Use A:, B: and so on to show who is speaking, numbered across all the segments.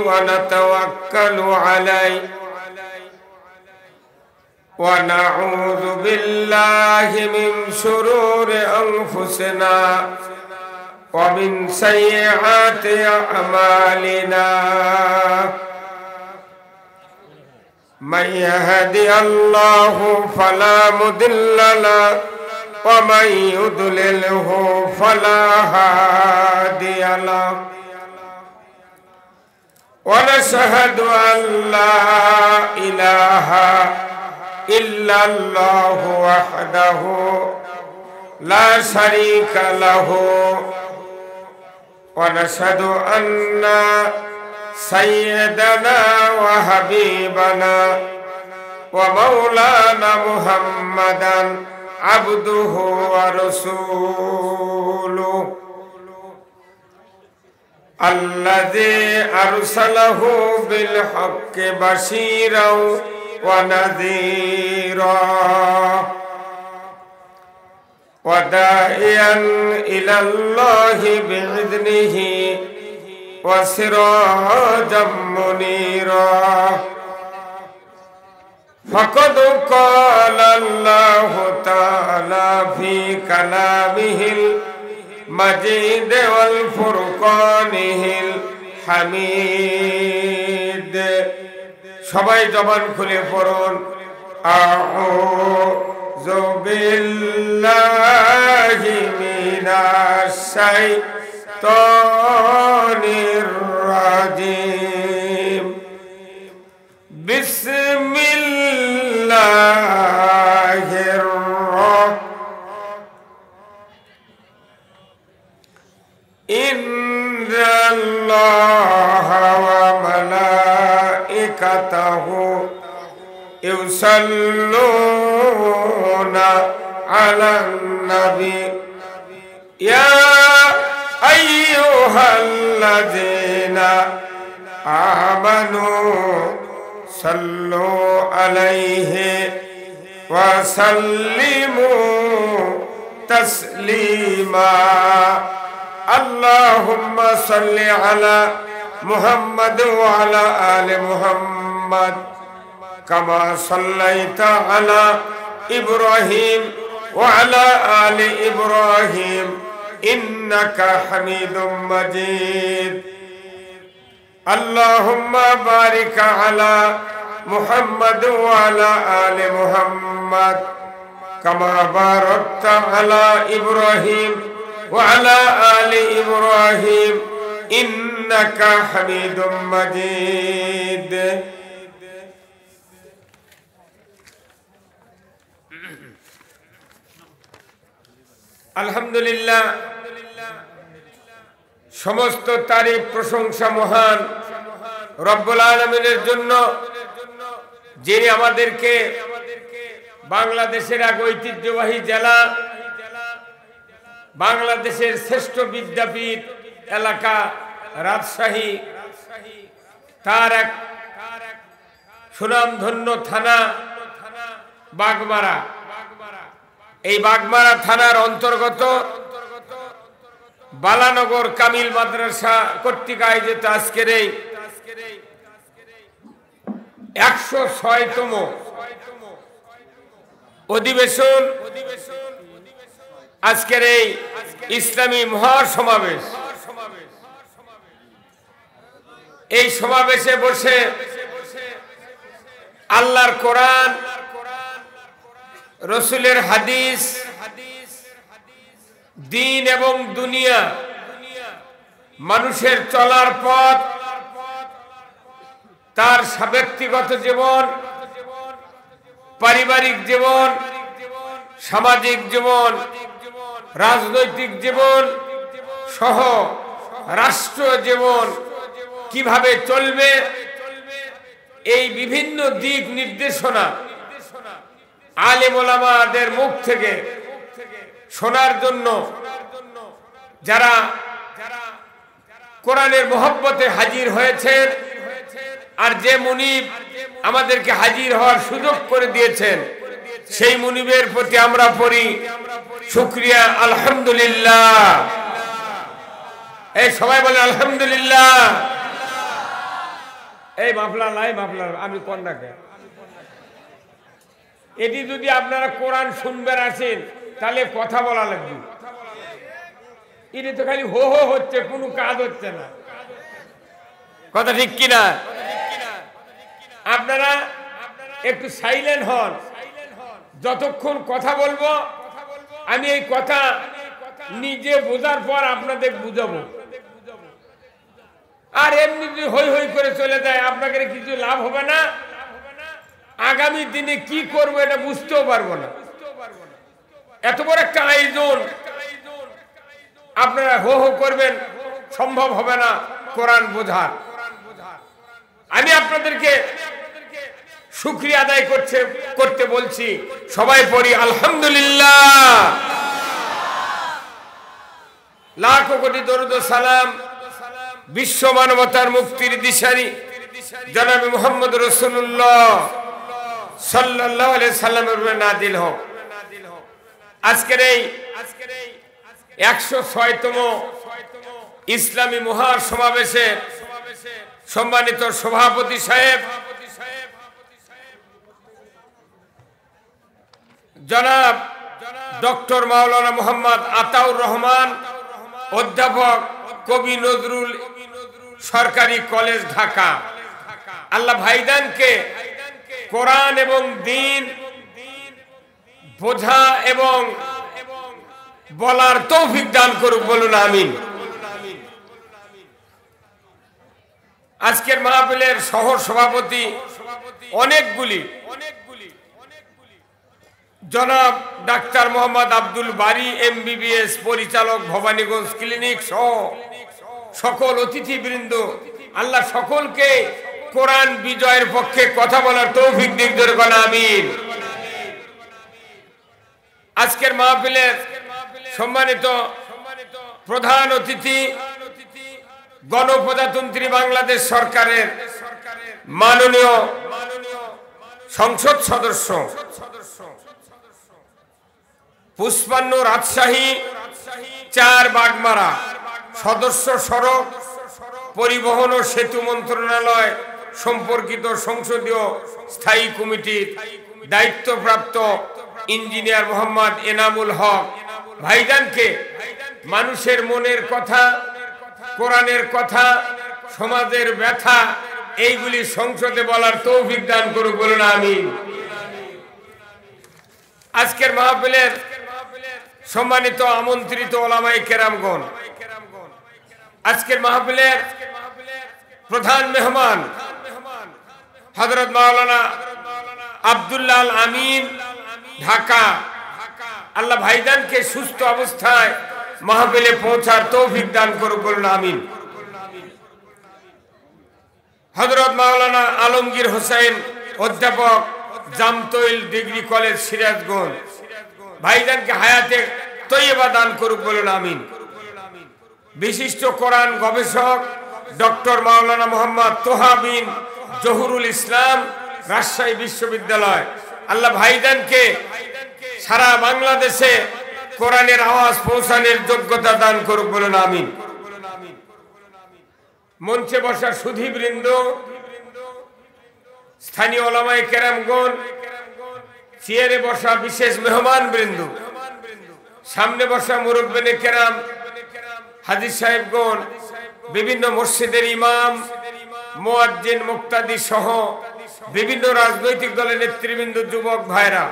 A: ونتوكل عليه ونعوذ بالله من شرور أنفسنا ومن سيئات أعمالنا من يهدي الله فلا مضل له ومن يضلله فلا هادي له ونشهد أن لا إله إلا الله وحده لا شريك له ونشهد أن سيدنا وحبيبنا ومولانا محمدا عبده ورسوله الذي أرسله بالحق بشيرا ونذيرا وداعيا إلى الله بإذنه وسراجا منيرا فقد قال الله تعالى في كلامه المجيد والفرقانه الحميد সবাই জবান খুলে পড়ুন আউযু বিল্লাহি মিনাশ শাইতানির রাজিম বিসমিল্লাহির ইন্নাল্লাহা ওয়া মালাইকাতাহু ইউসাল্লুনা আলান নবী ইয়া আইয়ুহাল্লাযীনা আমানু সাল্লু আলাইহি ওয়া সাল্লিমু তাসলিমা আল্লাহুম্মা সাল্লি আলা মুহাম্মাদ ওয়া আলা আলি মুহাম্মাদ কামা সাল্লাইতা আলা ইব্রাহিম ওয়া আলা আলি ইব্রাহিম ইন্নাকা হামিদুম মাজিদ আল্লাহুম্মা বারিক আলা মুহাম্মাদ ওয়া আলা আলি মুহাম্মাদ কামা বারাকতা আলা ইব্রাহিম ওয়া আলা আলি ইব্রাহিম ইন্নাকা হামিদুম মাজিদ আলহামদুলিল্লাহ সমস্ত তারিফ প্রশংসা মহান রব্বুল আলামিনের জন্য যিনি আমাদেরকে বাংলাদেশের এক ঐতিহ্যবাহী জেলা বাংলাদেশের শ্রেষ্ঠ বিদ্যাপীঠ এলাকা রাজশাহী তার এক সুনামধন্য থানা বাগমারা এই বাগমারা থানার অন্তর্গত বালানগর কামিল মাদ্রাসা কর্তৃক আয়োজিত আজকের এই 106তম অধিবেশন আজকের এই ইসলামী মহাসমাবেশ এই সমাবেশে বসে আল্লাহর কোরআন রসুলের হাদিস দ্বীন এবং দুনিয়া মানুষের চলার পথ তার ব্যক্তিগত জীবন পারিবারিক জীবন সামাজিক জীবন রাজনৈতিক জীবন সহ রাষ্ট্র জীবন কিভাবে চলবে এই বিভিন্ন দিক নির্দেশনা আলেম ওলামাদের মুখ থেকে শোনার জন্য যারা কোরআনের মহব্বতে হাজির হয়েছেন আর যে মুনিব আমাদেরকে হাজির হওয়ার সুযোগ করে দিয়েছেন সেই মুনিবের প্রতি আমরা পড়ি শুকরিয়া আলহামদুলিল্লাহ। এই সবাই বলে আলহামদুলিল্লাহ। মাফলার আমি কন্যাকে এটি যদি আপনারা কোরআন শুনবেন আসেন তাহলে কথা বলা লাগবে। এটি তো খালি হো হো হচ্ছে, কোনো কাজ হচ্ছে না। কথা ঠিক কিনা? আপনারা একটু সাইলেন্ট হন, যতক্ষণ কথা বলবো আমি এই কথা নিজে বোঝার পর আপনাদের বুঝাবো। আর এমনি যদি হই হই করে চলে যায় আপনাদের কিছু লাভ হবে না, আগামী দিনে কি করবো এটা বুঝতেও পারবো না। এত বড় একটা আয়োজন আপনারা হো হো করবেন, সম্ভব হবে না কোরআন বোঝার। আমি আপনাদেরকে শুকরিয়া আদায় করতে বলছি, সবাই পড়ি আলহামদুলিল্লাহ। লাখো কোটি দরুদ ও সালাম বিশ্ব মানবতার মুক্তির দিশারি জনাবে মুহাম্মদ রাসূলুল্লাহ সাল্লাল্লাহু আলাইহি সাল্লামের উপর নাযিল হোক। আজকের এই 106তম ইসলামী মহাসমাবেশে সম্মানিত সভাপতি সাহেব জনাব ডক্টর মাওলানা মোহাম্মদ আতাউর রহমান, অধ্যাপক কবি নজরুল সরকারি কলেজ ঢাকা, আল্লাহ ভাইজানকে কোরআন এবং দ্বীন বোঝা এবং বলার তৌফিক দান করুক, বলুন আমিন। আজকের মাহফিলের সহ সভাপতি অনেকগুলি জনাব ডাক্তার মোহাম্মদ আব্দুল বারী MBBS, পরিচালক ভবানীগঞ্জ ক্লিনিক সহ সকল অতিথিবৃন্দ, আল্লাহ সকলকে কোরআন বিজয়ের পক্ষে কথা বলার তৌফিক দিক ধরে বলা আমিন। আজকের মাহফিলের সম্মানিত প্রধান অতিথি গণপ্রজাতন্ত্রী বাংলাদেশ সরকারের মাননীয় সংসদ সদস্য, পুষ্পান্ন রাজশাহী 4 বাগমারা সদস্য, সড়ক পরিবহন ও সেতু মন্ত্রণালয় সম্পর্কিত সংসদীয় স্থায়ী কমিটির দায়িত্বপ্রাপ্ত ইঞ্জিনিয়ার মোহাম্মদ এনামুল হক ভাইজানকে মানুষের মনের কথা, কোরআনের কথা, সমাজের ব্যথা এইগুলি সংসদে বলার তৌফিক দান করুক, বলুন আমিন। আজকের মাহফিলের সম্মানিত আমন্ত্রিত ওলামায়ে কেরামগণ, আজকের মাহফিলের প্রধান মেহমান হযরত মাওলানা আব্দুল্লাহ আল আমিন ঢাকা, আল্লাহ ভাইজানকে সুস্থ অবস্থায় মাহফিলে পৌঁছার তৌফিক দান করুক, বলুন আমিন। হযরত মাওলানা আলমগীর হোসেন, অধ্যাপক, জামতৈল ডিগ্রি কলেজ সিরাজগঞ্জ, ভাইজানকে হায়াতে তৈয়বা দান করুক, বলুন আমিন। বিশিষ্ট কোরআন গবেষক ডক্টর মাওলানা মোহাম্মদ তোহা বিন জহুরুল ইসলাম, রাজশাহী বিশ্ববিদ্যালয়, আল্লাহ ভাইজানকে সারা বাংলাদেশে কোরআনের আওয়াজ পৌঁছানোর যোগ্যতা দান করুক, বলুন আমিন। মঞ্চে বসা সুধীবৃন্দ, স্থানীয় ওলামায়ে কেরামগণ, চেয়ারে বসা বিশেষ মেহমান বৃন্দ, সামনে বসা মুরব্বিনে কেরাম, হাজী সাহেবগণ, বিভিন্ন মসজিদের ইমাম, মুয়াজ্জিন, মুক্তাদি সহ বিভিন্ন রাজনৈতিক দলের নেতৃবৃন্দ, যুবক ভাইরা,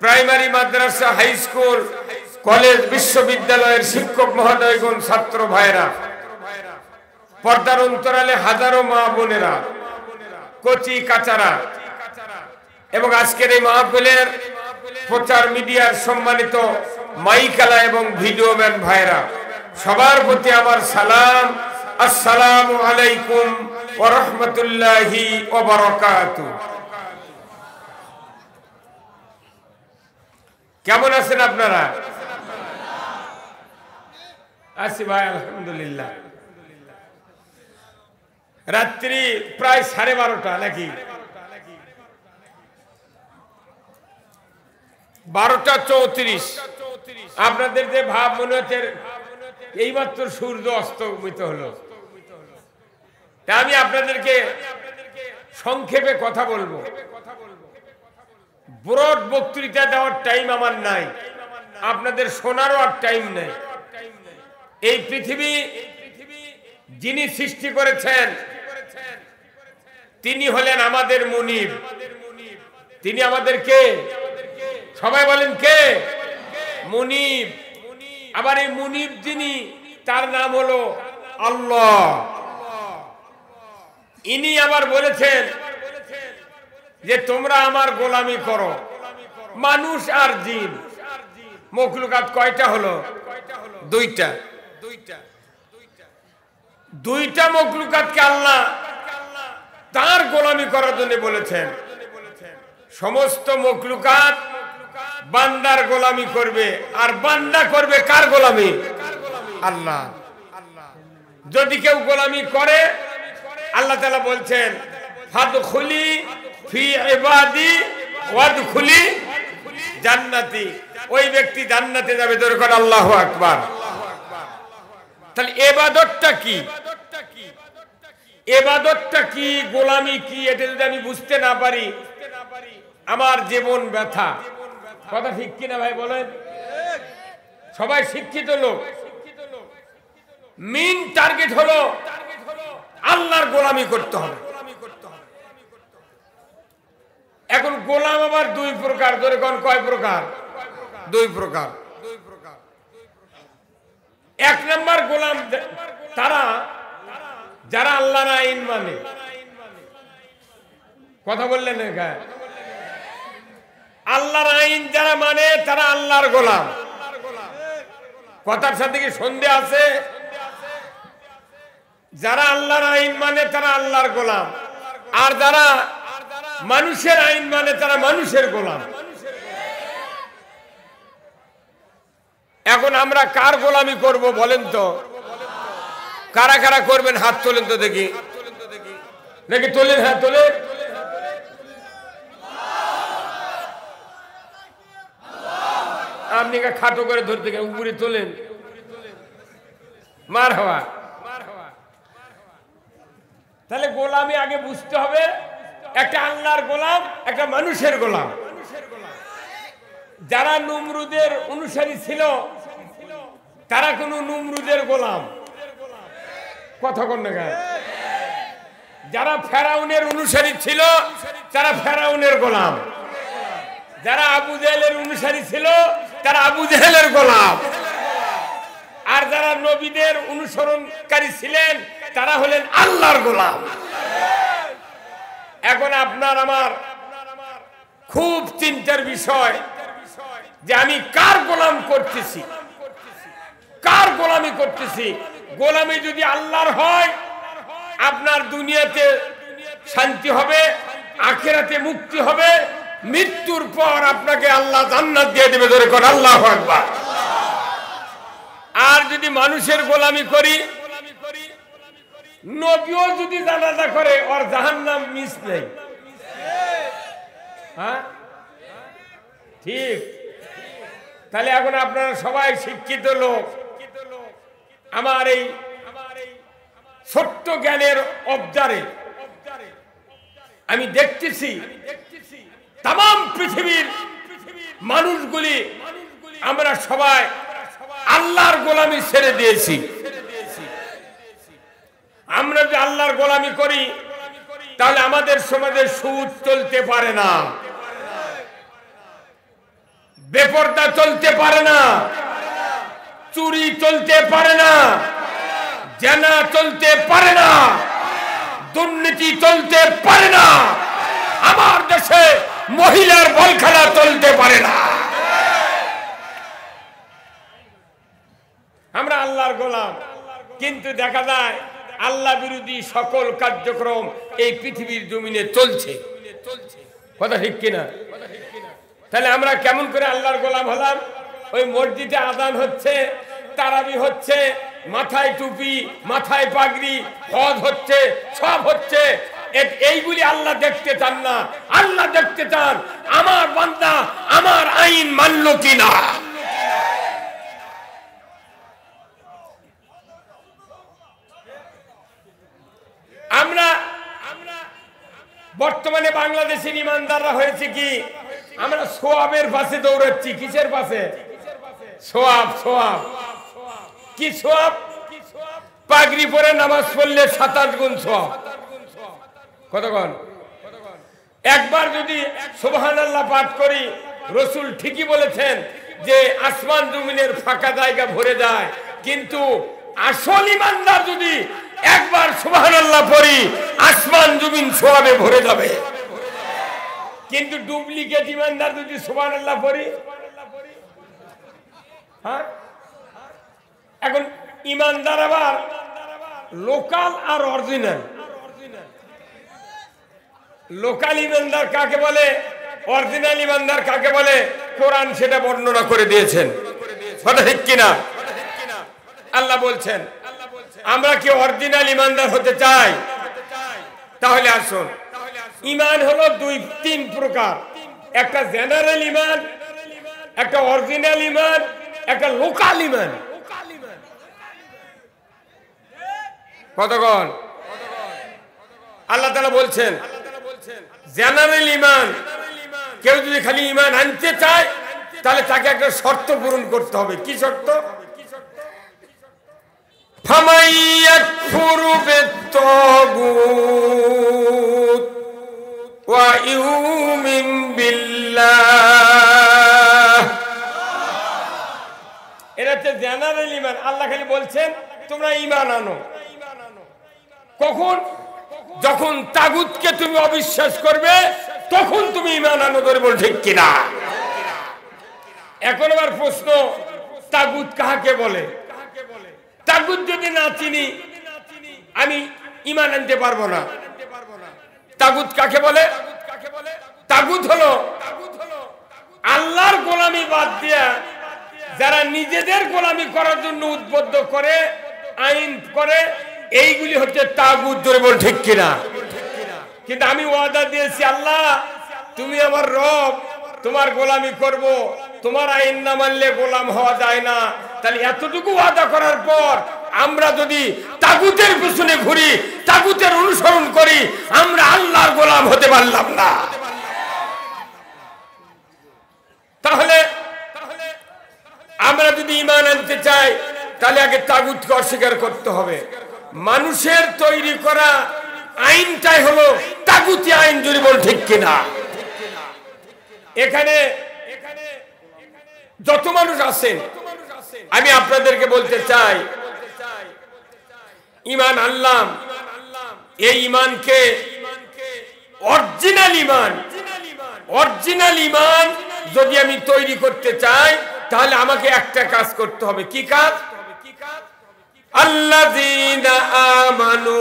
A: প্রাইমারি, মাদ্রাসা, হাই স্কুল, কলেজ, বিশ্ববিদ্যালয়ের শিক্ষক মহোদয়গণ, ছাত্র ভাইরা, পর্দার অন্তরালে হাজারো মা বোনেরা, কচি কাচারা এবং আজকের এই মাহফিলের প্রচার মিডিয়ার সম্মানিত মাইকালা এবং ভিডিও ম্যান ভাইরা, সবার প্রতি আমার সালাম, আসসালামু আলাইকুম ওয়া রাহমাতুল্লাহি ওয়া বারাকাতুহু। কেমন আছেন আপনারা? আছি ভাই, আলহামদুলিল্লাহ। রাত্রি প্রায় 12:30 নাকি 12:34। আপনাদের যে ভাব মনে হচ্ছে এইমাত্র সূর্য অস্তমিত হলো, আমি আপনাদেরকে সংক্ষেপে কথা বলবো। ব্রড বক্তৃতা দেওয়ার টাইম আমার নাই, আপনাদের শোনারও আর টাইম নেই। এই পৃথিবী যিনি সৃষ্টি করেছেন তিনি হলেন আমাদের মুনিব। তিনি আমাদের কে? সবাই বলেন কে? মুনিব। আবার এই মুনিব যিনি, তার নাম হলো আল্লাহ। ইনি আবার বলেছেন যে তোমরা আমার গোলামি করো। মানুষ আর জিন, মখলুকাত কয়টা হলো? দুইটা। দুইটা মখলুকাতকে আল্লাহ তার গোলামি করার জন্য বলেছেন। সমস্ত মখলুকাত বান্দার গোলামি করবে, আর বান্দা করবে কার গোলামি? আল্লাহ। যদি কেউ গোলামি করে, আল্লাহ তাআলা বলছেন ফাদখুলি ফি ইবাদি ওয়াদখুলি জান্নাতি, ওই ব্যক্তি জান্নাতে যাবে। জোরে করে আল্লাহু আকবার। তাহলে ইবাদতটা কি? ইবাদতটা কি, গোলামি কি, এটা যদি আমি বুঝতে না পারি আমার জীবন ব্যথা। কথা ঠিক কিনা ভাই বলেন? সবাই শিক্ষিত লোক, মেইন টার্গেট হলো আল্লাহর গোলামি করতে হবে। এখন গোলাম আবার দুই প্রকার। ধরে কোন কয় প্রকার? দুই প্রকার। এক নম্বর গোলাম তারা যারা আল্লাহর আইন মানে। কথা বললেন না? আল্লাহর আইন যারা মানে তারা আল্লাহর গোলাম। কথার সাথে কি সন্দেহ আছে? যারা আল্লাহর আইন মানে তারা আল্লাহর গোলাম, আর যারা মানুষের আইন মানে তারা মানুষের গোলাম। এখন আমরা কার গোলামি করব বলেন তো? কারা কারা করবেন হাত তোলেন তো দেখি। দেখি তোলেন, হ্যাঁ তোলেন। আপনি খাটো করে ধরতে গেলে উপরে তোলেন। মার হওয়া। তাহলে গোলামি আগে বুঝতে হবে, একটা আল্লাহর গোলাম, একটা মানুষের গোলাম। যারা নমরুদের অনুসারী ছিল তারা কোন নমরুদের গোলাম। কথা কোন না? যারা ফেরাউনের অনুসারী ছিল তারা ফেরাউনের গোলাম। যারা আবু জেহেলের অনুসারী ছিল তারা আবু জেহেলের গোলাম। আর যারা নবীদের অনুসরণকারী ছিলেন তারা হলেন আল্লাহর গোলাম। এখন আপনার আমার খুব চিন্তার বিষয় যে আমি কার গোলাম করতেছি, কার গোলামি করতেছি। গোলামি যদি আল্লাহর হয় আপনার দুনিয়াতে শান্তি হবে, আখিরাতে মুক্তি হবে, মৃত্যুর পর আপনাকে আল্লাহ জান্নাত দিয়ে দেবে। জোরে করে আল্লাহু আকবার। আর যদি মানুষের গোলামি করি, নবীও যদি জানাজা করে ওর জাহান্নাম মিস নেই। হ্যাঁ ঠিক। তাহলে এখন আপনারা সবাই শিক্ষিত লোক, আমার এই ছোট্ট জ্ঞানের অবজারে আমি দেখতেছি তাম পৃথিবীর মানুষগুলি আমরা সবাই আল্লাহর গোলামি ছেড়ে দিয়েছি। আমরা যদি আল্লাহর গোলামি করি তাহলে আমাদের সমাজে সুদ চলতে পারে না, বেপরদা চলতে পারে না, চুরি চলতে পারে না, জেনা চলতে পারে না, দুর্নীতি চলতে পারে না, আমার দেশে মহিলার বল খেলা চলতে পারে না। আমরা আল্লাহর গোলাম, কিন্তু দেখা যায় আল্লাহ বিরোধী সকল কার্যক্রম এই পৃথিবীর জমিনে চলছে। কথা ঠিক কিনা? তাহলে আমরা কেমন করে আল্লাহর গোলাম হলাম? ওই মসজিদে আযান হচ্ছে, তারাবি হচ্ছে, মাথায় টুপি, মাথায় পাগড়ি, হজ হচ্ছে, সব হচ্ছে, এইগুলি আল্লাহ দেখতে চান না। আল্লাহ দেখতে চান আমার বান্দা আমার আইন মানলো কিনা। আমরা বর্তমানে বাংলাদেশের ইমানদাররা হয়েছে কি, আমরা সোয়াবের পাশে দৌড়াচ্ছি। কিসের পাশে? সোয়াব। সোয়াব কি? সোয়াব পাগড়ি পরে নামাজ পড়লে 27 গুণ সোয়াব। কতক্ষণ? একবার যদি সুবহানাল্লাহ পাঠ করি, রসুল ঠিকই বলেছেন যে আসমান জমিনের ফাঁকা জায়গা ভরে যায়, কিন্তু আসল ইমানদার যদি একবার সুবহানাল্লাহ পড়ি, আসমান জমিন সোয়াবে ভরে যাবে। কিন্তু ডুপ্লিকেট ইমানদার যদি সুবহানাল্লাহ পড়ি, হ্যাঁ, এখন ইমানদার আবার লোকাল আর অরিজিনাল। লোকাল ইমানদার কাকে বলে, অরিজিনাল ইমানদার কাকে বলে, কোরআন সেটা বর্ণনা করে দিয়েছেন। কথা ঠিক কিনা? আল্লাহ বলছেন, আমরা কি অরিজিনাল ইমানদার হতে চাই? তাহলে আসুন, ইমান হলো 2-3 প্রকার। একটা জেনারেল ইমান, একটা অরিজিনাল ইমান, একটা লোকাল ইমান। কতক্ষণ? আল্লাহ তাআলা বলছেন জেনারেল ইমান, কেউ যদি খালি ইমান আনতে চায় তাহলে তাকে একটা শর্ত পূরণ করতে হবে। কি শর্ত? ফামাইয়াকফুরু বিত-তাগুত ওয়া ইউমিন বিল্লাহ। এটা হচ্ছে জেনারেল ইমান। আল্লাহ খালি বলছেন তোমরা ইমান আনো। কখন? যখন তাগুতকে তুমি অবিশ্বাস করবে তখন তুমি ইমান আনো। ধরে বল ঠিক কিনা? এখন আবার প্রশ্ন, তাগুত কাকে বলে? তাগুত যদি না চিনি আমি ইমান আনতে পারবো না। তাগুত কাকে বলে? তাগুত হলো আল্লাহর গোলামি বাদ দিয়া যারা নিজেদের গোলামি করার জন্য উদ্বুদ্ধ করে, আইন করে, এইগুলি হচ্ছে তাগুত। ধরে বল ঠিক কিনা? কিন্তু আমি ওয়াদা দিয়েছি, আল্লাহ তুমি আমার রব, তোমার গোলামি করব, তোমার আইন না মানলে গোলাম হওয়া যায় না। তাহলে এতটুকু ওয়াদা করার পর আমরা যদি তাগুতের পিছনে ঘুরি, তাগুতের অনুসরণ করি, আমরা আল্লাহর গোলাম হতে পারলাম না। তাহলে আমরা যদি ঈমান আনতে চাই তাহলে আগে তাগুতকে অস্বীকার করতে হবে। মানুষের তৈরি করা আইনটাই হলো তাগুতি আইন। যদি বল ঠিক কিনা? এখানে যত মানুষ আছেন আমি আপনাদেরকে বলতে চাই, ঈমান আনলাম, এই ঈমানকে অরিজিনাল ঈমান, অরিজিনাল ঈমান যদি আমি তৈরি করতে চাই তাহলে আমাকে একটা কাজ করতে হবে। কি কাজ? আল্লাযীনা আমানু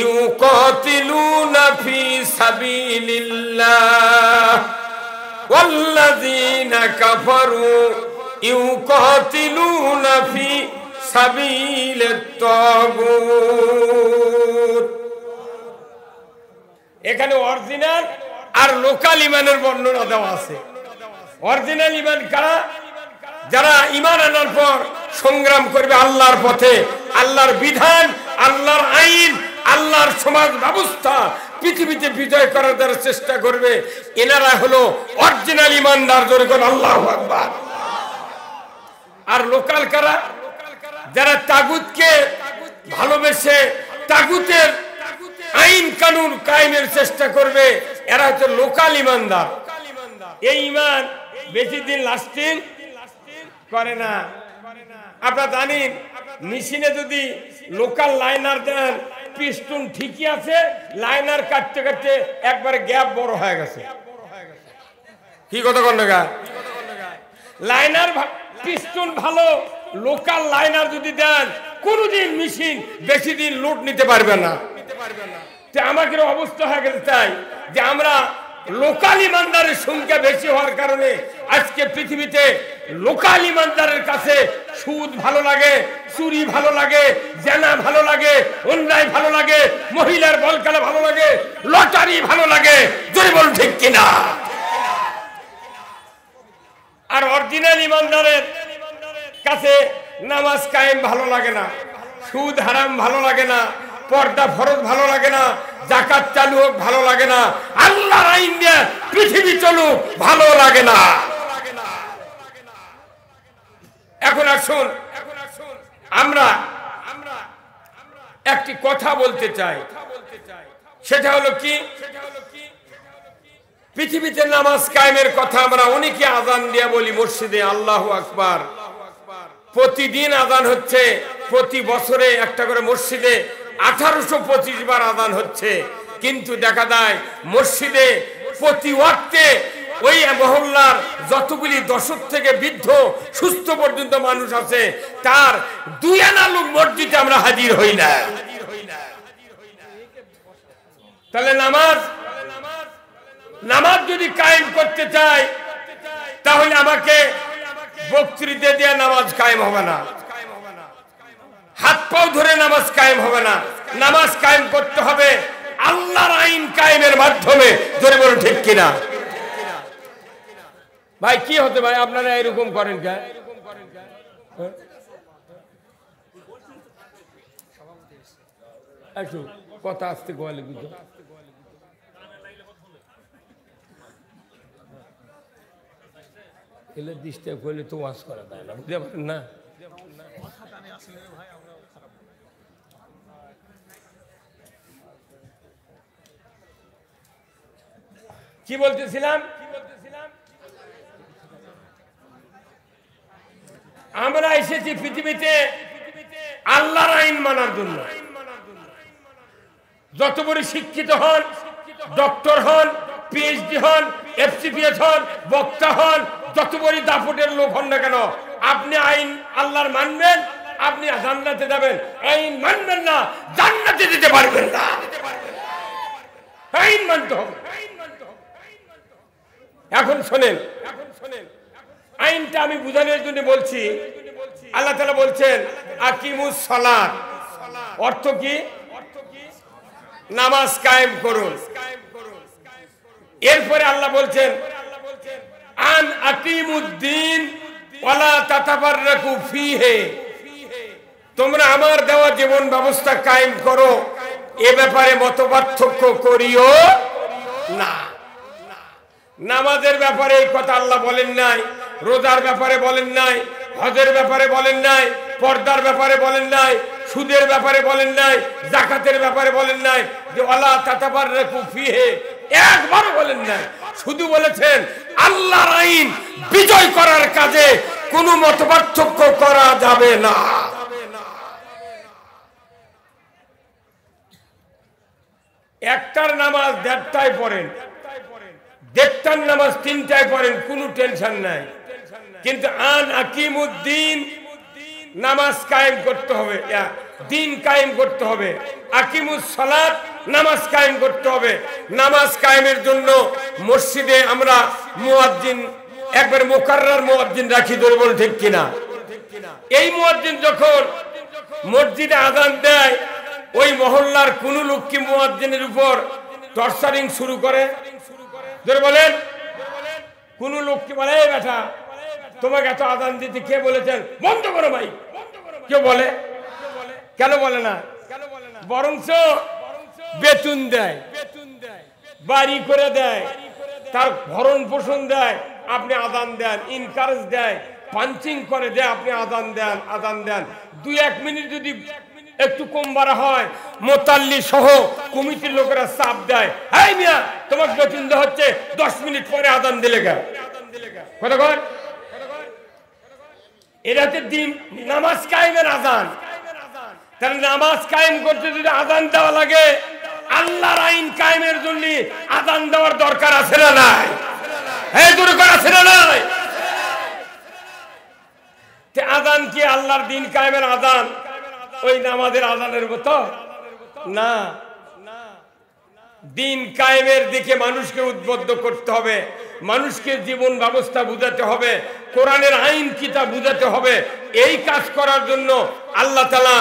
A: ইউকাতিলুনা ফি সাবিলিল্লাহ ওয়াল্লাযীনা কাফারু ইউকাতিলুনা ফি সাবিলিত তাগুত। এখানে অরিজিনাল আর লোকাল ঈমানের বর্ণনা দেওয়া আছে। অরিজিনাল ঈমান কারা? যারা ঈমান আনার পর সংগ্রাম করবে আল্লাহর পথে, আল্লাহর বিধান, আল্লাহর আইন, আল্লাহর সমাজ ব্যবস্থা পৃথিবীতে বিজয় করার দ্বারা চেষ্টা করবে, এনারা হলো অরিজিনাল ঈমানদার। জোরে কোন আল্লাহু আকবার। আর লোকাল কারা? যারা তাগুতকে ভালোবেসে তাগুতের আইন কানুন কায়েমের চেষ্টা করবে, এরা হচ্ছে লোকাল ঈমানদার। এই ঈমান বেশি দিন লাস্টিং করে না। আপনারা জানেন মেশিনে যদি লোকাল লাইনার দেন, পিস্টন ঠিকই আছে, লাইনার কাটতে কাটতে একবারে গ্যাপ বড় হয়ে গেছে। কি কথা কন না? লাইনার পিস্টন ভালো, লোকাল লাইনার যদি দেন কোনদিন মেশিন বেশি দিন লোড নিতে পারবে না। আমাদের অবস্থা হয়ে গেছে তাই যে আমরা লোকাল ঈমানদারের সংখ্যা বেশি হওয়ার কারণে আজকে পৃথিবীতে লোকাল ঈমানদারের কাছে সুদ ভালো লাগে, চুরি ভালো লাগে, জেনা ভালো লাগে, অন্যায় ভালো লাগে, মহিলার বলকালা ভালো লাগে, লটারি ভালো লাগে। জোরে বল ঠিক কিনা? আর অরিজিনাল ঈমানদারের কাছে নামাজ কায়েম ভালো লাগে না, সুদ হারাম ভালো লাগে না, পর্দা ফরজ ভালো লাগে না, যাকাত চালু হোক ভালো লাগে না, আল্লাহর আইন দিয়ে পৃথিবী চলুক ভালো লাগে না। এখন আসুন আমরা একটি কথা বলতে চাই, সেটা হলো কি, পৃথিবীতে নামাজ কায়েমের কথা আমরা অনেকে আযান দিয়ে বলি মসজিদে আল্লাহু আকবার, প্রতিদিন আযান হচ্ছে, প্রতি বছরে একটা করে মসজিদে 1825 বার আযান হচ্ছে, কিন্তু দেখা যায় মসজিদে প্রতি ওয়াক্তে ওই মহল্লার যতগুলি দশক থেকে বৃদ্ধ সুস্থ পর্যন্ত মানুষ আছে তার 2 আনা লোক মসজিদে আমরা হাজির হই না। তাহলে নামাজ যদি কায়েম করতে চাই তাহলে আমাকে বক্তৃতা দিয়ে নামাজ কায়েম হবে না, হাত পাও ধরে নামাজ কায়েম হবে না, নামাজ কায়েম করতে হবে আল্লাহর আইন কায়েমের মাধ্যমে। ধরে বলো ঠিক কিনা? ভাই কি হতে ভাই আপনারা এরকম করেন কেন? একটু কথা আসতে গোয়ালে বুঝো, এলে ডিস্টার্ব করলে তো ওয়াজ করা যায় না, বুঝতে পারেন না? কি বলতেছিলাম? আমরা এসেছি পৃথিবীতে আল্লাহর আইন মানার জন্য। যত বড় শিক্ষিত হন, ডক্টর হন, পিএইচডি হন, এফসিপিএস হন, বক্তা হন, যত বড় দাপটের লোক হন না কেন, আপনি আইন আল্লাহর মানবেন, আপনি জান্নাতে যাবেন। আইন মানবেন না, জান্নাতে যেতে পারবেন না। আইন মানতে হবে। এখন শোনেন, আইনটা আমি বুঝানোর জন্য বলছি। আল্লাহ তাআলা বলছেন আকিমুস সালাত, অর্থ কি? নামাজ কায়েম করুন। এরপরে আল্লাহ বলছেন আন আকিমুদ্দিন ওয়ালা তাতাফাররাকু ফীহি, তোমরা আমার দেওয়া জীবন ব্যবস্থা কায়েম করো, এ ব্যাপারে মতপার্থক্য করিও না। নামাজের ব্যাপারে এই কথা আল্লাহ বলেন নাই, রোজার ব্যাপারে বলেন নাই, হজের ব্যাপারে বলেন নাই, পর্দার ব্যাপারে বলেন নাই, সুদের ব্যাপারে বলেন নাই, যাকাতের ব্যাপারে বলেন নাই, যে ওয়ালা তাতাফাররাকু ফীহি, একবারও বলেন নাই। শুধু বলেছেন আল্লাহর আইন বিজয় করার কাজে কোনো মতপার্থক্য করা যাবে না। একটার নামাজ 1:30টায় পড়েন, 1:30টার নামাজ 3টায় পড়েন, কোনো টেনশন নাই। কিন্তু আন আকিমুদ্দিন, নামাজ কায়েম করতে হবে, দিন কায়েম করতে হবে। আকিমুস সালাত, নামাজ কায়েম করতে হবে। নামাজ কায়েমের জন্য মসজিদে আমরা মুয়াজ্জিন, একবার মুকাররার মুয়াজ্জিন রাখি। ধরে বল ঠিক কিনা? এই মুয়াজ্জিন যখন মসজিদে আযান দেয়, ওই মহল্লার কোন লোক কি মুয়াজ্জিনের উপর টর্চারিং শুরু করে? ধরে বলেন, কোন লোক কি বলে এই বেটা তোমাকে এত আযান দিতে কে বলেছেন, বন্ধ করো ভাই? কেউ বলে? কেন বলে না? বরঞ্চ বেতন দেয়, বাড়ি করে দেয়, তার ভরণ পোষণ দেয়, আপনি আযান দেন, ইনকারেজ দেয়, পাঞ্চিং করে দেয়, আপনি আযান দেন, আযান দেন। 2-1 মিনিট যদি একটু কম বাড়া হয়, মোতাল্লি সহ কমিটির লোকেরা চাপ দেয়, এই মিয়া তোমাকে বেতন দেওয়া হচ্ছে, 10 মিনিট পরে আযান দিলে গা কথা কর। এটা হচ্ছে দিন নামাজ কায়েমের আযান। তাহলে নামাজ কায়েম করতে যদি আযান দেওয়া লাগে, আল্লাহর আইন কায়েমের জন্য আযান দেওয়ার দরকার আছে না নাই? হ্যাঁ, দরকার আছে না নাই? আযান কি আল্লাহর দিন কায়েমের আযান ওই নামাজের আযানের মতো না। দিন কায়েমের দিকে মানুষকে উদ্বুদ্ধ করতে হবে, মানুষকে জীবন ব্যবস্থা বুঝাতে হবে, কোরআনের আইন কিতাব বুঝাতে হবে। এই কাজ করার জন্য আল্লাহ তাআলা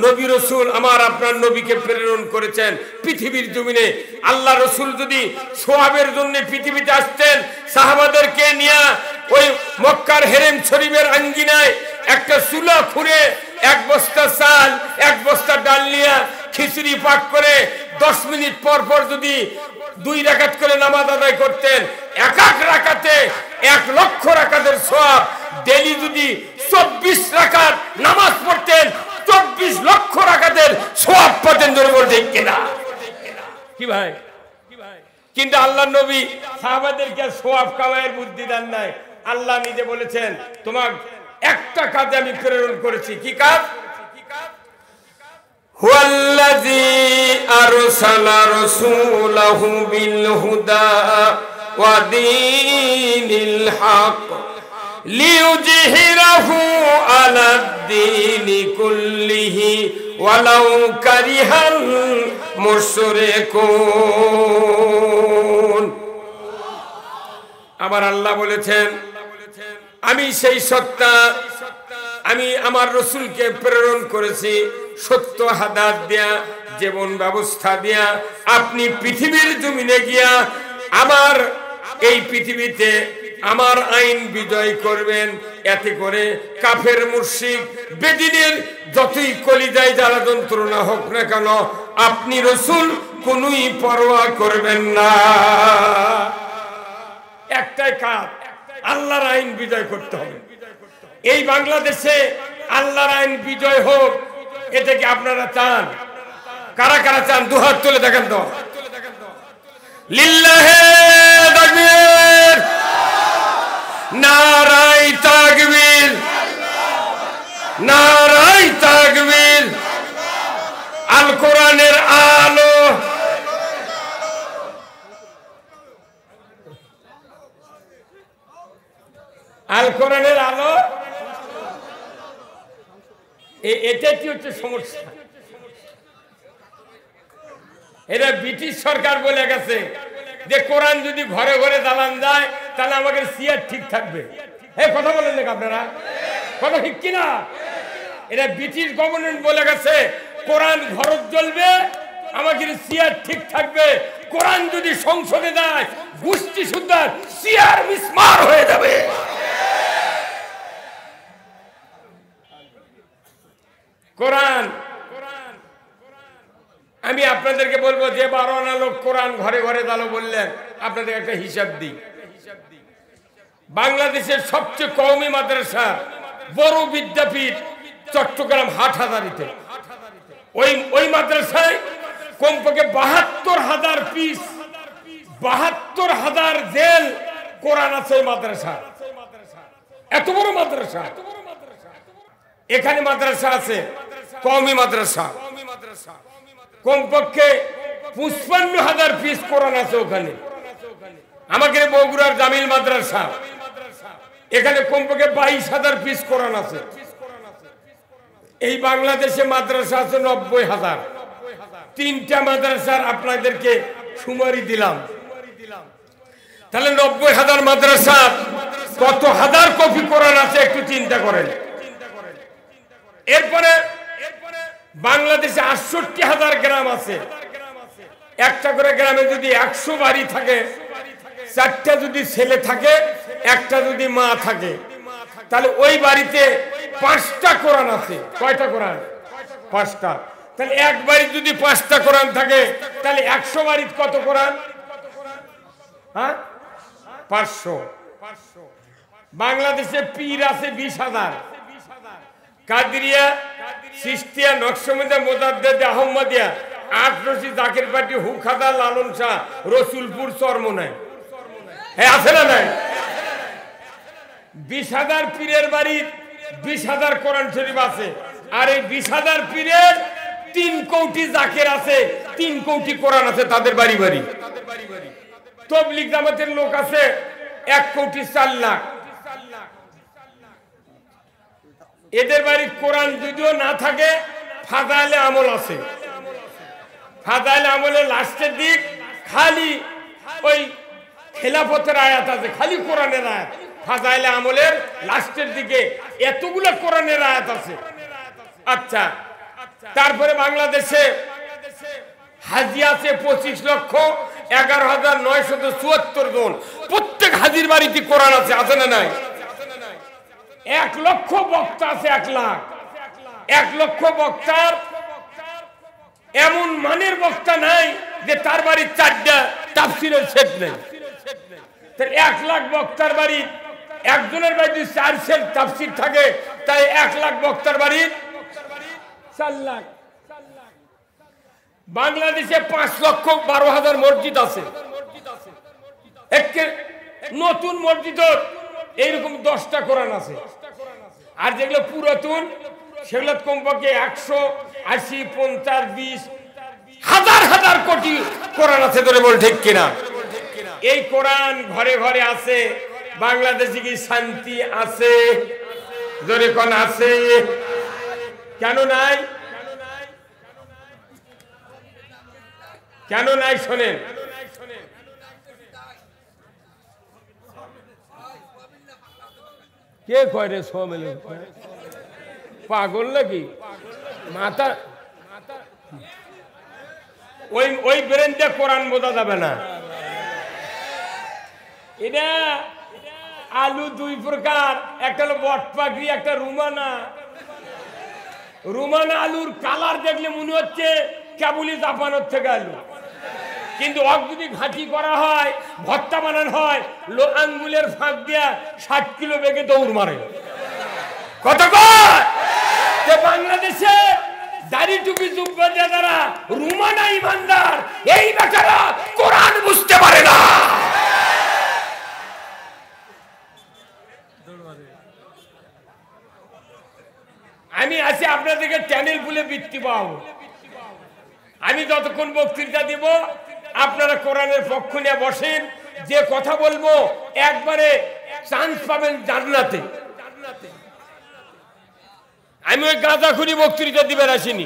A: নবী রাসূল আমার আপনার নবীকে প্রেরণ করেছেন পৃথিবীর জমিনে। আল্লাহ রাসূল যদি সওয়াবের জন্য পৃথিবীতে আসতেন, সাহাবাদেরকে নিয়ে ওই মক্কার হেরেম শরীফের আঙ্গিনায় একটা চুলা খুঁড়ে 1 বস্তা চাল 1 বস্তা ডাল নিয়ে খিচুড়ি পাক করে 10 মিনিট পর পর যদি 2 রাকাত করে নামাজ আদায় করতেন, এক এক রাকাতে 1 লক্ষ রাকাতের সওয়াব। ডেইলি যদি 24 রাকাত নামাজ পড়তেন, 24 লক্ষ রাকাতের সওয়াব পেতেন। জোরে বল ঠিক কিনা? কি ভাই? কিন্তু আল্লাহর নবী সাহাবাদেরকে সওয়াব কামায়ের বুদ্ধি দেন নাই। আল্লাহ নিজে বলেছেন, তোমার একটা কাজে আমি প্রেরণ করেছি। কি কাজ? হুয়াল্লাযী আরসালা রাসূলাহু বিল হুদা ওয়া দীনিল হক লিইয়ুযহিরাহু আলাদ-দীনি কুল্লিহি ওয়ালাউ কারিহাল মুশরিকুন। আমার আল্লাহ বলেছেন, আমি সেই সত্তা, আমি আমার রাসূলকে প্রেরণ করেছি সত্য হাদাত দিয়া, জীবন ব্যবস্থা দিয়া। আপনি পৃথিবীর জমিনে গিয়া আমার এই পৃথিবীতে আমার আইন বিজয় করবেন। এতে করে কাফের মুশরিক বেদিনের যতই কলিজায় জ্বালা যন্ত্রণা হোক না কেন, আপনি রাসূল কোনই পরোয়া করবেন না। একটাই কাজ, আল্লাহর আইন বিজয় করতে হবে। এই বাংলাদেশে আল্লাহর আইন বিজয় হোক, এটা কি আপনারা চান? কারা কারা চান? দুহাত তুলে দেখেন তো। লিল্লাহে তাকবীর, নারায়ে তাকবীর, নারায়ে তাকবীর। আল কোরআনের আলো, আল কোরআনের আলো। এটা কি হচ্ছে সমস্যা? এটা ব্রিটিশ সরকার বলে গেছে যে কোরআন যদি ঘরে ঘরে জ্বালান যায় তাহলে আমাদের সিয়ার ঠিক থাকবে। এই কথা বলেন না আপনারা? কথা ঠিক কিনা? এটা ব্রিটিশ গভর্নমেন্ট বলে গেছে কোরআন ঘরে জ্বলবে, আমাদের সিয়ার ঠিক থাকবে। কোরআন যদি সংসদে যায়, গোষ্ঠী সুদ্ধার সিয়ার মিসমার হয়ে যাবে। কোরআন, আমি আপনাদেরকে বলবো যে 12 আনা লোক কোরআন ঘরে ঘরে দালো বললেন, আপনাদের একটা হিসাব দিই। বাংলাদেশের সবচেয়ে কওমি মাদ্রাসা, বড় বিদ্যাপীঠ চট্টগ্রাম হাটহাজারীতে। ওই মাদ্রাসায় কমপক্ষে 72,000 পিস, 72,000 জেল কোরআন আছে ওই মাদ্রাসা। এত বড় মাদ্রাসা। এখানে মাদ্রাসা আছে, কওমি মাদ্রাসা, কমপক্ষে 55,000 পিস কোরআন আছে ওখানে। আমাদের বগুড়ার জামিল মাদ্রাসা, এখানে কমপক্ষে 22,000 পিস কোরআন আছে। এই বাংলাদেশে মাদ্রাসা আছে 90,000। 3টা মাদ্রাসার আপনাদেরকে সুমারি দিলাম। তাহলে 90,000 মাদ্রাসা কত হাজার কপি কোরআন আছে একটু চিন্তা করেন। এরপরে বাংলাদেশে 68,000 গ্রাম আছে। একটা করে গ্রামে যদি 100 বাড়ি থাকে, 4টা যদি ছেলে থাকে, একটা যদি মা থাকে, তাহলে ওই বাড়িতে 5টা কোরআন আছে। কয়টা কোরআন? 5টা। তাহলে এক বাড়ি যদি 5টা কোরআন থাকে, তাহলে 100 বাড়িতে কত কোরআন? হ্যাঁ, 500। বাংলাদেশে পীর আছে 20,000। কাদরিয়া, চিশতিয়া, নকশবন্দিয়া, মোজাদ্দেদ, আহমদিয়া, আটরশি, জাকির পাটি, হুখাদা, লালন শাহ, রসুলপুর, চরমোনাই, হ্যাঁ আছে না নাই? 20,000 পীরের বাড়ি 20,000 কোরআন শরীফ আছে। আর এই 20,000 পীরের 3 কোটি জাকের আছে, 3 কোটি কোরআন আছে তাদের বাড়ি বাড়ি। তবলিগ জামাতের লোক আছে 1 কোটি 4 লাখ। এদের বাড়ি কোরআন যদিও না থাকে, ফাজাইলে আমল আছে। ফাজাইলে আমলের লাস্টের দিক খালি ওই খেলাফতের আয়াত আছে, খালি কোরআনের আয়াত। ফাজাইলে আমলের লাস্টের দিকে এতগুলো কোরআনের আয়াত আছে। আচ্ছা, তারপরে বাংলাদেশে হাজি আছে 25,11,974 জন। প্রত্যেক হাজির বাড়িতে কোরআন আছে, আছে না নাই? 1 লক্ষ বক্তা আছে, 1 লাখ। 1 লক্ষ বক্তার এমন মানের বক্তা নাই যে তার বাড়ির 4টা তাফসীরের সেট নেই। 1 লাখ বক্তার বাড়ি, একজনের বাড়িতে 4 সেট তাফসীর থাকে, তাই 1 লাখ বক্তার বাড়ি 4 লাখ। বাংলাদেশে 5,12,000 মসজিদ আছে। নতুন মসজিদ এইরকম 10টা কোরআন আছে, আর যেগুলো পুরাতন সেগুলো কমপক্ষে 180, 50, 20 হাজার হাজার কোটি কোরআন আছে। ধরে বল ঠিক কিনা? এই কোরআন ঘরে ঘরে আছে। বাংলাদেশে কি শান্তি আছে? ধরে কোন আছে? কেন নাই? কেন নাই শোনেন। কে কয় রে সোমেলে পাগল নাকি মাথা? ওই ব্রেনটা কোরআন বোঝা যাবে না। এটা আলু 2 প্রকার, একটা হলো বটপাগড়ি, একটা রুমানা। রুমানা আলুর কালার দেখলে মনে হচ্ছে কেবলই জাপানের থেকে আলু, কিন্তু যদি ঘাঁটি করা হয়, ভর্তা বানানো হয়, আঙ্গুলের ফাঁক দিয়া 60 কিলো বেগে দৌড় মারে। কত বাংলাদেশে দাড়ি টুপি জুব্বা দিয়ে যারা রুমানা ইমানদার, এই বেচারা কোরআন বুঝতে পারে না। আমি আছি আপনাদেরকে চ্যানেল খুলে বৃত্তি পাবো। আমি যতক্ষণ বক্তৃতা দিব আপনারা কোরআনের পক্ষ নিয়ে বসেন। যে কথা বলবো একবারে চান্স পাবেন জান্নাতে। আমি ওই গাঁজাখুরি বক্তৃতা দিবার আসিনি,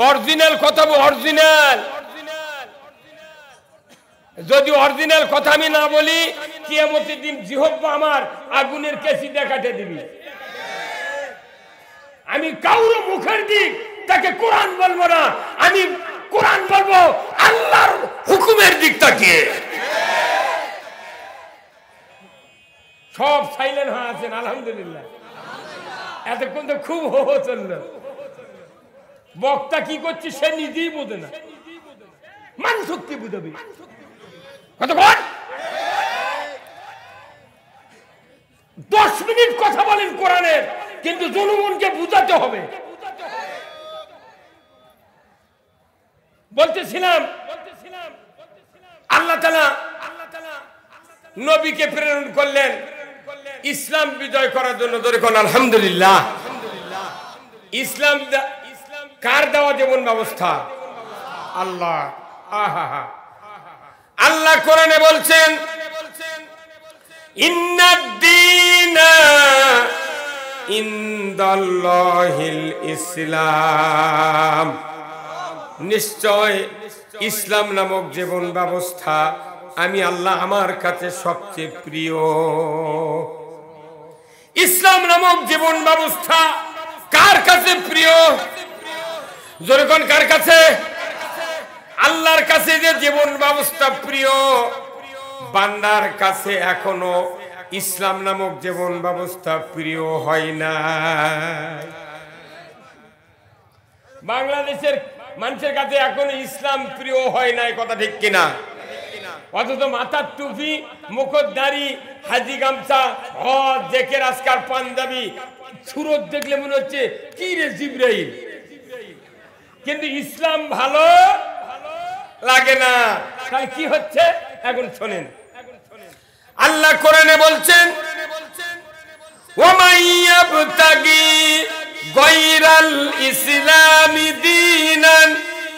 A: অরিজিনাল কথা। অরিজিনাল যদি অরিজিনাল কথা আমি না বলি, কিয়ামতের দিন জিহ্বা আমার আগুনের কেসি দেখাতে দিবি। আমি কাউর মুখের দিক তাকে কোরআন বলবো না, আমি কোরআন বলবো আল্লাহর হুকুমের দিক তাকিয়ে। সব সাইলেন্ট হয়ে আছেন আলহামদুলিল্লাহ। এতক্ষণ তো খুব হো হো চলল। বক্তা কি করছে সে নিজেই বোঝে না, মানুষ কি বুঝাবি? কতক্ষণ 10 মিনিট কথা বলেন কোরআনের, কিন্তু জনগণকে বুঝাতে হবে। বলতেছিলাম আল্লাহ তাআলা নবীকে প্রেরণ করলেন ইসলাম বিজয় করার জন্য। ধরে কোন আলহামদুলিল্লাহ। ইসলাম কার দেওয়া জীবন ব্যবস্থা? আল্লাহ। আহা, আল্লাহ কোরআনে বলছেন ইন্নাদ-দীনা ইনদাল্লাহিল ইসলাম। নিশ্চয় ইসলাম নামক জীবন ব্যবস্থা আমি আল্লাহ আমার কাছে সবচেয়ে প্রিয়। ইসলাম নামক জীবন ব্যবস্থা কার কাছে প্রিয়? যখন কার কাছে? আল্লাহর কাছে যে জীবন ব্যবস্থা প্রিয়, বান্দার কাছে এখনো ইসলাম নামক জীবন ব্যবস্থা প্রিয় হয় না। বাংলাদেশের মানুষের কাছে এখনো ইসলাম প্রিয় হয় নাই, কথা ঠিক কিনা? অথচ মাথার টুপি, মুখের দাড়ি, হাজি গামছা, হজ, জেকের আজকার, পাঞ্জাবি, সুরত দেখলে মনে হচ্ছে কি রে জিবরাইল। কিন্তু ইসলাম ভালো লাগে না। তাই কি হচ্ছে এখন শোনেন। আল্লাহ কোরআনে বলছেন ওয়ামাইয়াবতাগি গায়রাল ইসলামি দীনান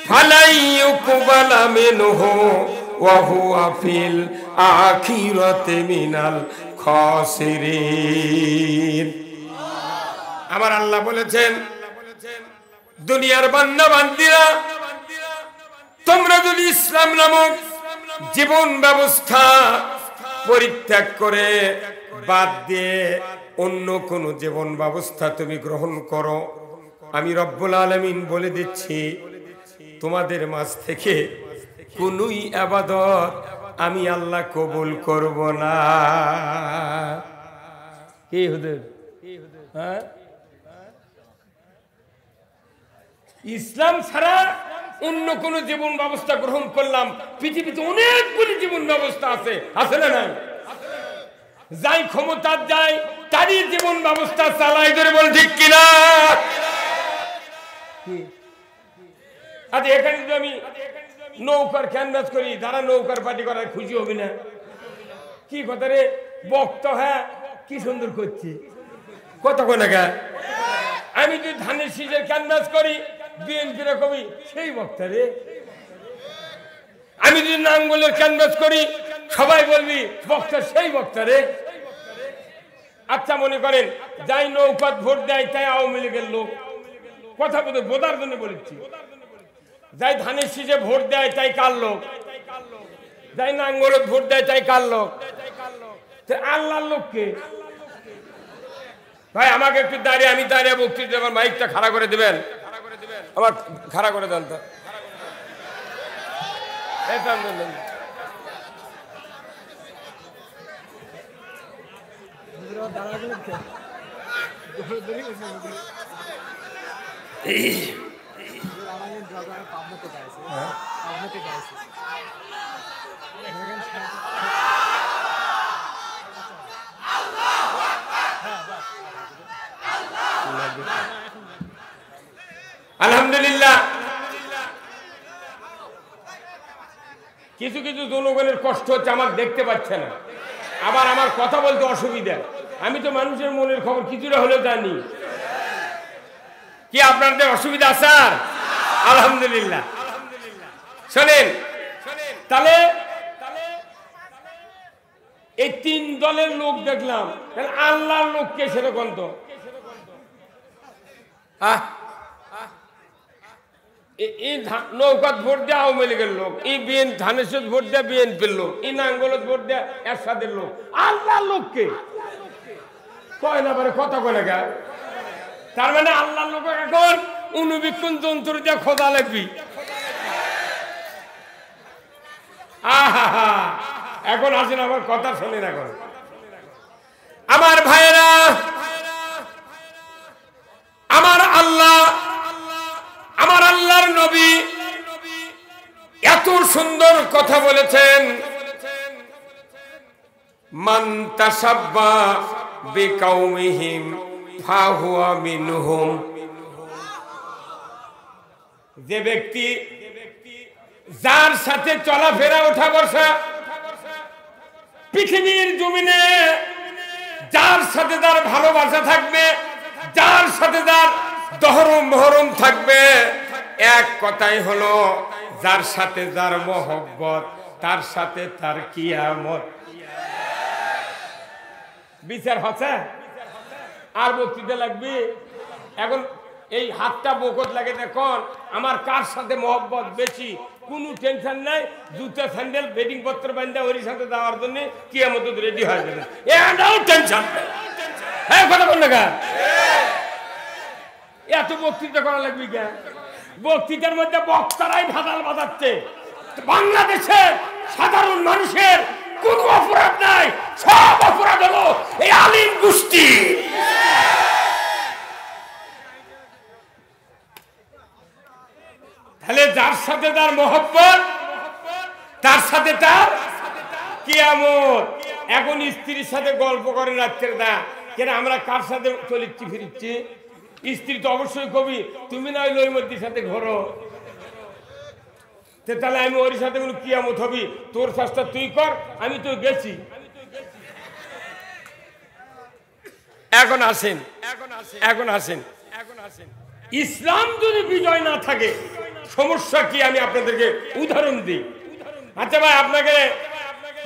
A: ফালাইয়ুকবালা মিনহু ওয়া হুয়া ফিল আখিরাতি মিনাল খাসিরিন। আমার আল্লাহ বলেছেন দুনিয়ার বান্দা বান্দীরা, তোমরা যদি ইসলাম নামক জীবন ব্যবস্থা পরিত্যাগ করে বাদ দিয়ে অন্য কোন জীবন ব্যবস্থা তুমি গ্রহণ করো, আমি রব্বুল আলামিন বলে দিচ্ছি তোমাদের মাঝ থেকে কোনই ইবাদত আমি আল্লাহ কবুল করব না। কি হুজুর? হ্যাঁ, ইসলাম ছাড়া অন্য কোন জীবন ব্যবস্থা গ্রহণ করলাম, পৃথিবীতে অনেকগুলি জীবন ব্যবস্থা আছে, আছে না নাই? যাই ক্ষমতা যায় তারই জীবন ব্যবস্থা চালাই, ধরে বল ঠিক কিনা? আচ্ছা, এখানে যদি আমি নৌকার ক্যানভাস করি, যারা নৌকার পার্টি করার খুশি হবে না? কি কথা রে বক্তা, হ্যাঁ কি সুন্দর করছি কত কোনাকা। আমি যদি ধানের শীষের ক্যানভাস করি, বিএনপির কবি সেই বক্তা রে। আমি যদি নাঙ্গলের ক্যানভাস করি, সবাই বলবি বক্তা সেই বক্তা রে। আচ্ছা, মনে করেন যাই নৌকাত ভোট দেয় তাই আওয়ামী লীগের লোক, কথা বলতে বোঝার জন্য বলেছি। যাই ধানের শীষে ভোট দেয় তাই কার লোক, যাই নাঙ্গলত ভোট দেয় তাই কার লোক? আল্লাহর লোককে। ভাই আমাকে একটু দাঁড়িয়ে, আমি দাঁড়িয়ে বক্তৃতা, আমার মাইকটা খাড়া করে দেবেন, আমার খাড়া করে দেন তো। আলহামদুলিল্লাহ, কিছু কিছু জনগণের কষ্ট হচ্ছে, আমার দেখতে পাচ্ছে না, আবার আমার কথা বলতে অসুবিধা। আমি তো মানুষের মনের খবর কিছুটা হলেও জানি। কি আপনাদের অসুবিধা আছে? আলহামদুলিল্লাহ। শোনেন, তাহলে এই তিন দলের লোক দেখলাম, তাহলে আল্লাহর লোক কে সেরকম? তো নৌকাত ভোট দেয় আওয়ামী লীগের লোক, এই ধানের শীষ ভোট দেয় বিএনপির লোক, এই নাঙ্গলত ভোট দেয় এরশাদের লোক। আল্লাহর লোককে কয় না পারে, কথা কয় না। তার মানে আল্লাহর লোক এখন অনুবীক্ষণ যন্ত্র দিয়ে খোদা লাগবি। আহা, এখন আসেন আমার কথা শোনেন। এখন আমার ভাইয়েরা, আমার আল্লাহ, আমার আল্লাহর নবী এত সুন্দর কথা বলেছেন, মান তাসাব্বা বিকাউমিহিম ফাহুয়া মিনহুম। যে ব্যক্তি যার সাথে চলাফেরা ওঠা বসা পৃথিবীর জমিনে, যার সাথে তার ভালোবাসা থাকবে, যার সাথে তার দহরম মহরম থাকবে, এক কথাই হলো যার সাথে যার মহব্বত, তার সাথে তার কিয়ামত। বিচার হচ্ছে আর বক্তৃতা লাগবে। এখন এই হাতটা বকত লাগে, দেখুন আমার কার সাথে মহব্বত বেশি, কোনো টেনশন নাই। জুতা স্যান্ডেল বেডিং পত্র বান্ধা ওর সাথে যাওয়ার জন্য কিয়ামত রেডি হয়ে যাবে, এটাও টেনশন। হ্যাঁ, কথা বল না, এত বক্তৃতা করা লাগবে কেন? বক্তৃতার মধ্যে বক্তারাই ভাতাল বাজাচ্ছে। বাংলাদেশে সাধারণ মানুষের কোন অপরাধ নাই, সব অপরাধ হলো এই আলিম গোষ্ঠী। তাহলে যার সাথে তার মহব্বত, তার সাথে তার কিয়ামত। এখন স্ত্রীর সাথে গল্প করে রাত্রে, না কেন আমরা কার সাথে চলিচ্ছি ফিরিচ্ছি? স্ত্রী তো অবশ্যই কবি, তুমি না ওই মধ্যে সাথে ঘোরো, তাহলে আমি ওর সাথে কিয়ামত হবি। তোর কাজটা তুই কর, আমি তো গেছি। এখন আসেন, এখন আসেন, ইসলাম যদি বিজয় না থাকে সমস্যা কি, আমি আপনাদেরকে উদাহরণ দিই। আচ্ছা ভাই, আপনাকে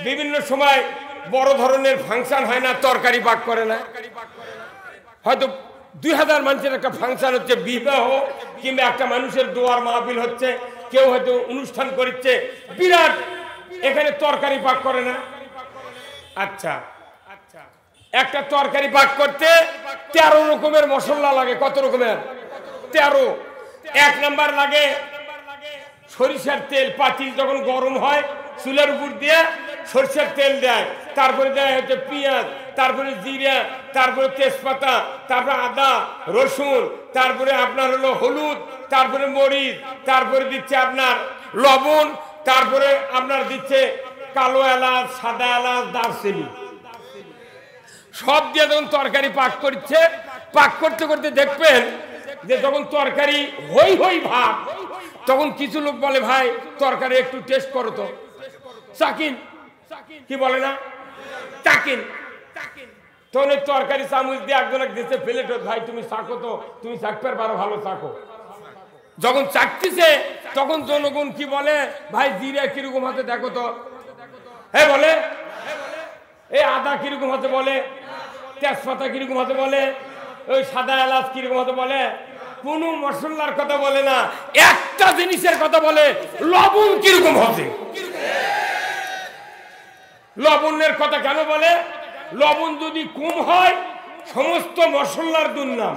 A: বিভিন্ন সময় বড় ধরনের ফাংশন হয় না, তরকারি পাক করে না? হয়তো 2000 মানুষের একটা ফাংশন হচ্ছে, বিবাহ কিংবা একটা মানুষের দোয়ার মাহফিল হচ্ছে, কেউ হয়তো অনুষ্ঠান করছে, বিরাট এখানে তরকারি পাক করে না? আচ্ছা, একটা তরকারি পাক করতে 13 রকমের মশলা লাগে। কত রকমের? 13। 1 নাম্বার লাগে সরিষার তেল। পাতিল যখন গরম হয় চুলের উপর দিয়ে সরিষার তেল দেয়, তারপরে দেয় হচ্ছে পেঁয়াজ, তারপরে জিরা, তারপরে তেজপাতা, তারপরে আদা রসুন, তারপরে আপনার হলো হলুদ, তারপরে মরিচ, তারপরে দিচ্ছে আপনার লবণ, তারপরে আপনার দিচ্ছে কালো এলাচ, সাদা এলাচ, দারচিনি, সব দিয়ে যখন তরকারি পাক করছে, পাক করতে করতে দেখবেন যে যখন তরকারি হই হই ভাব, তখন কিছু লোক বলে ভাই তরকারি একটু টেস্ট করো তো, চাকিন, কি বলে না, চাকিন। তখন ওই তরকারি চামচ দিয়ে একজন দিচ্ছে প্লেট, ভাই তুমি চাকো তো, তুমি চাকতে পারো, ভালো চাকো। যখন চাকতিছে তখন জনগণ কি বলে, ভাই জিরা কিরকম হাতে দেখো তো, হ্যাঁ বলে, এই আদা কিরকম হাতে বলে, তেজপাতা কিরকম হাতে বলে, ওই সাদা এলাচ কিরকম হাতে বলে, কোন মশলার কথা বলে না, একটা জিনিসের কথা বলে, লবণ কিরকম হতে। লবণের কথা কেন বলে, লবণ যদি কম হয় সমস্ত মশলার দুর্নাম,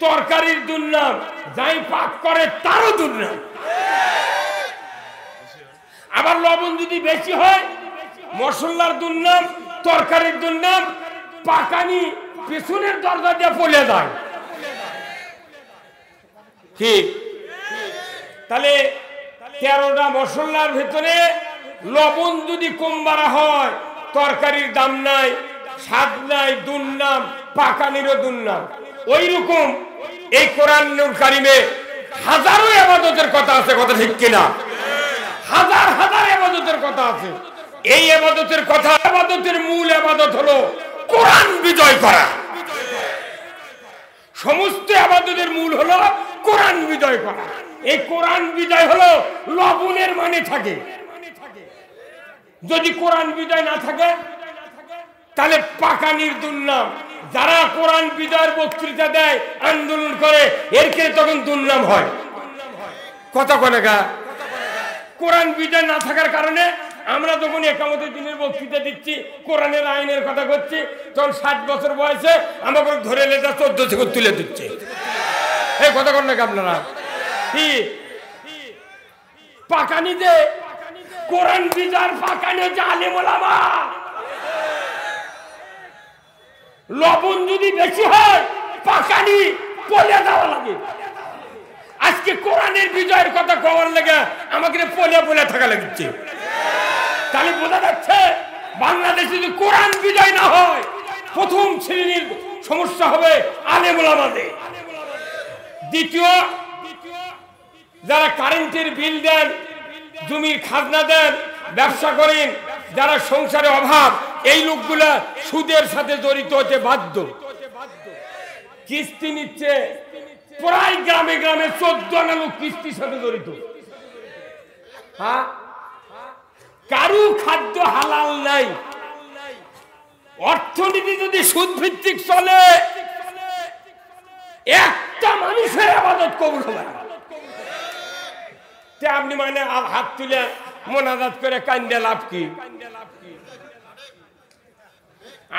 A: তরকারির দুর্নাম, যাই পাক করে তারও দুর্নাম। আবার লবণ যদি বেশি হয় মশলার দুর্নাম, তরকারির দুর্নাম, পাকানি পেছনের দরজা দিয়ে পড়ে যায়। কি তাহলে 13টা মশলার ভেতরে লবণ যদি কম বাড়া হয়, তরকারির দাম নাই, স্বাদ নাই, দুর্নাম, পাকানিরও দুর্নাম। ওই রকম এই কোরআনুল কারিমে হাজারো ইবাদতের কথা আছে, কথা ঠিক কিনা, হাজার হাজার ইবাদতের কথা আছে। এই ইবাদতের কথা, ইবাদতের মূল ইবাদত হলো কোরআন বিজয় করা। সমস্ত ইবাদতের মূল হলো কোরআন বিজয় করা। এই কোরআন বিজয় হলো লবণের মানে থাকে। যদি কোরআন বিজয় না থাকে তাহলে পাকানির দুর্নাম। যারা কোরআন বিজয়ের বক্তৃতা দেয়, আন্দোলন করে, এরকে তখন দুর্নাম হয়। কথা কনেকা কোরআন বিজয় না থাকার কারণে আমরা যখন একামতের দিনের বক্তৃতা দিচ্ছি, কোরআনের আইনের কথা করছি, তখন 60 বছর বয়সে আমাকে ধরে লেটা 14 থেকে তুলে দিচ্ছে। এই কথা কনেকা আপনারা কি পাকানি দে কোরআন বিজয়ের পাকানি হচ্ছে আলেম ওলামা। লবণ যদি বেশি হয় পাকানি পলে দেওয়া লাগে। আজকে কোরআনের বিজয়ের কথা কওয়ার লাগে আমাকে পলে পলে থাকা লাগছে। তাহলে বোঝা যাচ্ছে বাংলাদেশে যদি কোরআন বিজয় না হয়, প্রথম শ্রেণীর সমস্যা হবে আলেম ওলামাদের। দ্বিতীয়, যারা কারেন্টের বিল দেন, জমির খাজনা দেন, ব্যবসা করেন, যারা সংসারে অভাব, এই লোকগুলা সুদের সাথে জড়িত হতে বাধ্য। কিস্তি নিচ্ছে প্রায় গ্রামে গ্রামে 14 আনা লোক কিস্তির সাথে জড়িত। হ্যাঁ, কারু খাদ্য হালাল নাই। অর্থনীতি যদি সুদ ভিত্তিক চলে, একটা মানুষের ইবাদত কবুল হবে না। আপনি মানে হাত তুলে মোনাজাত করে কান্দে লাভ কি?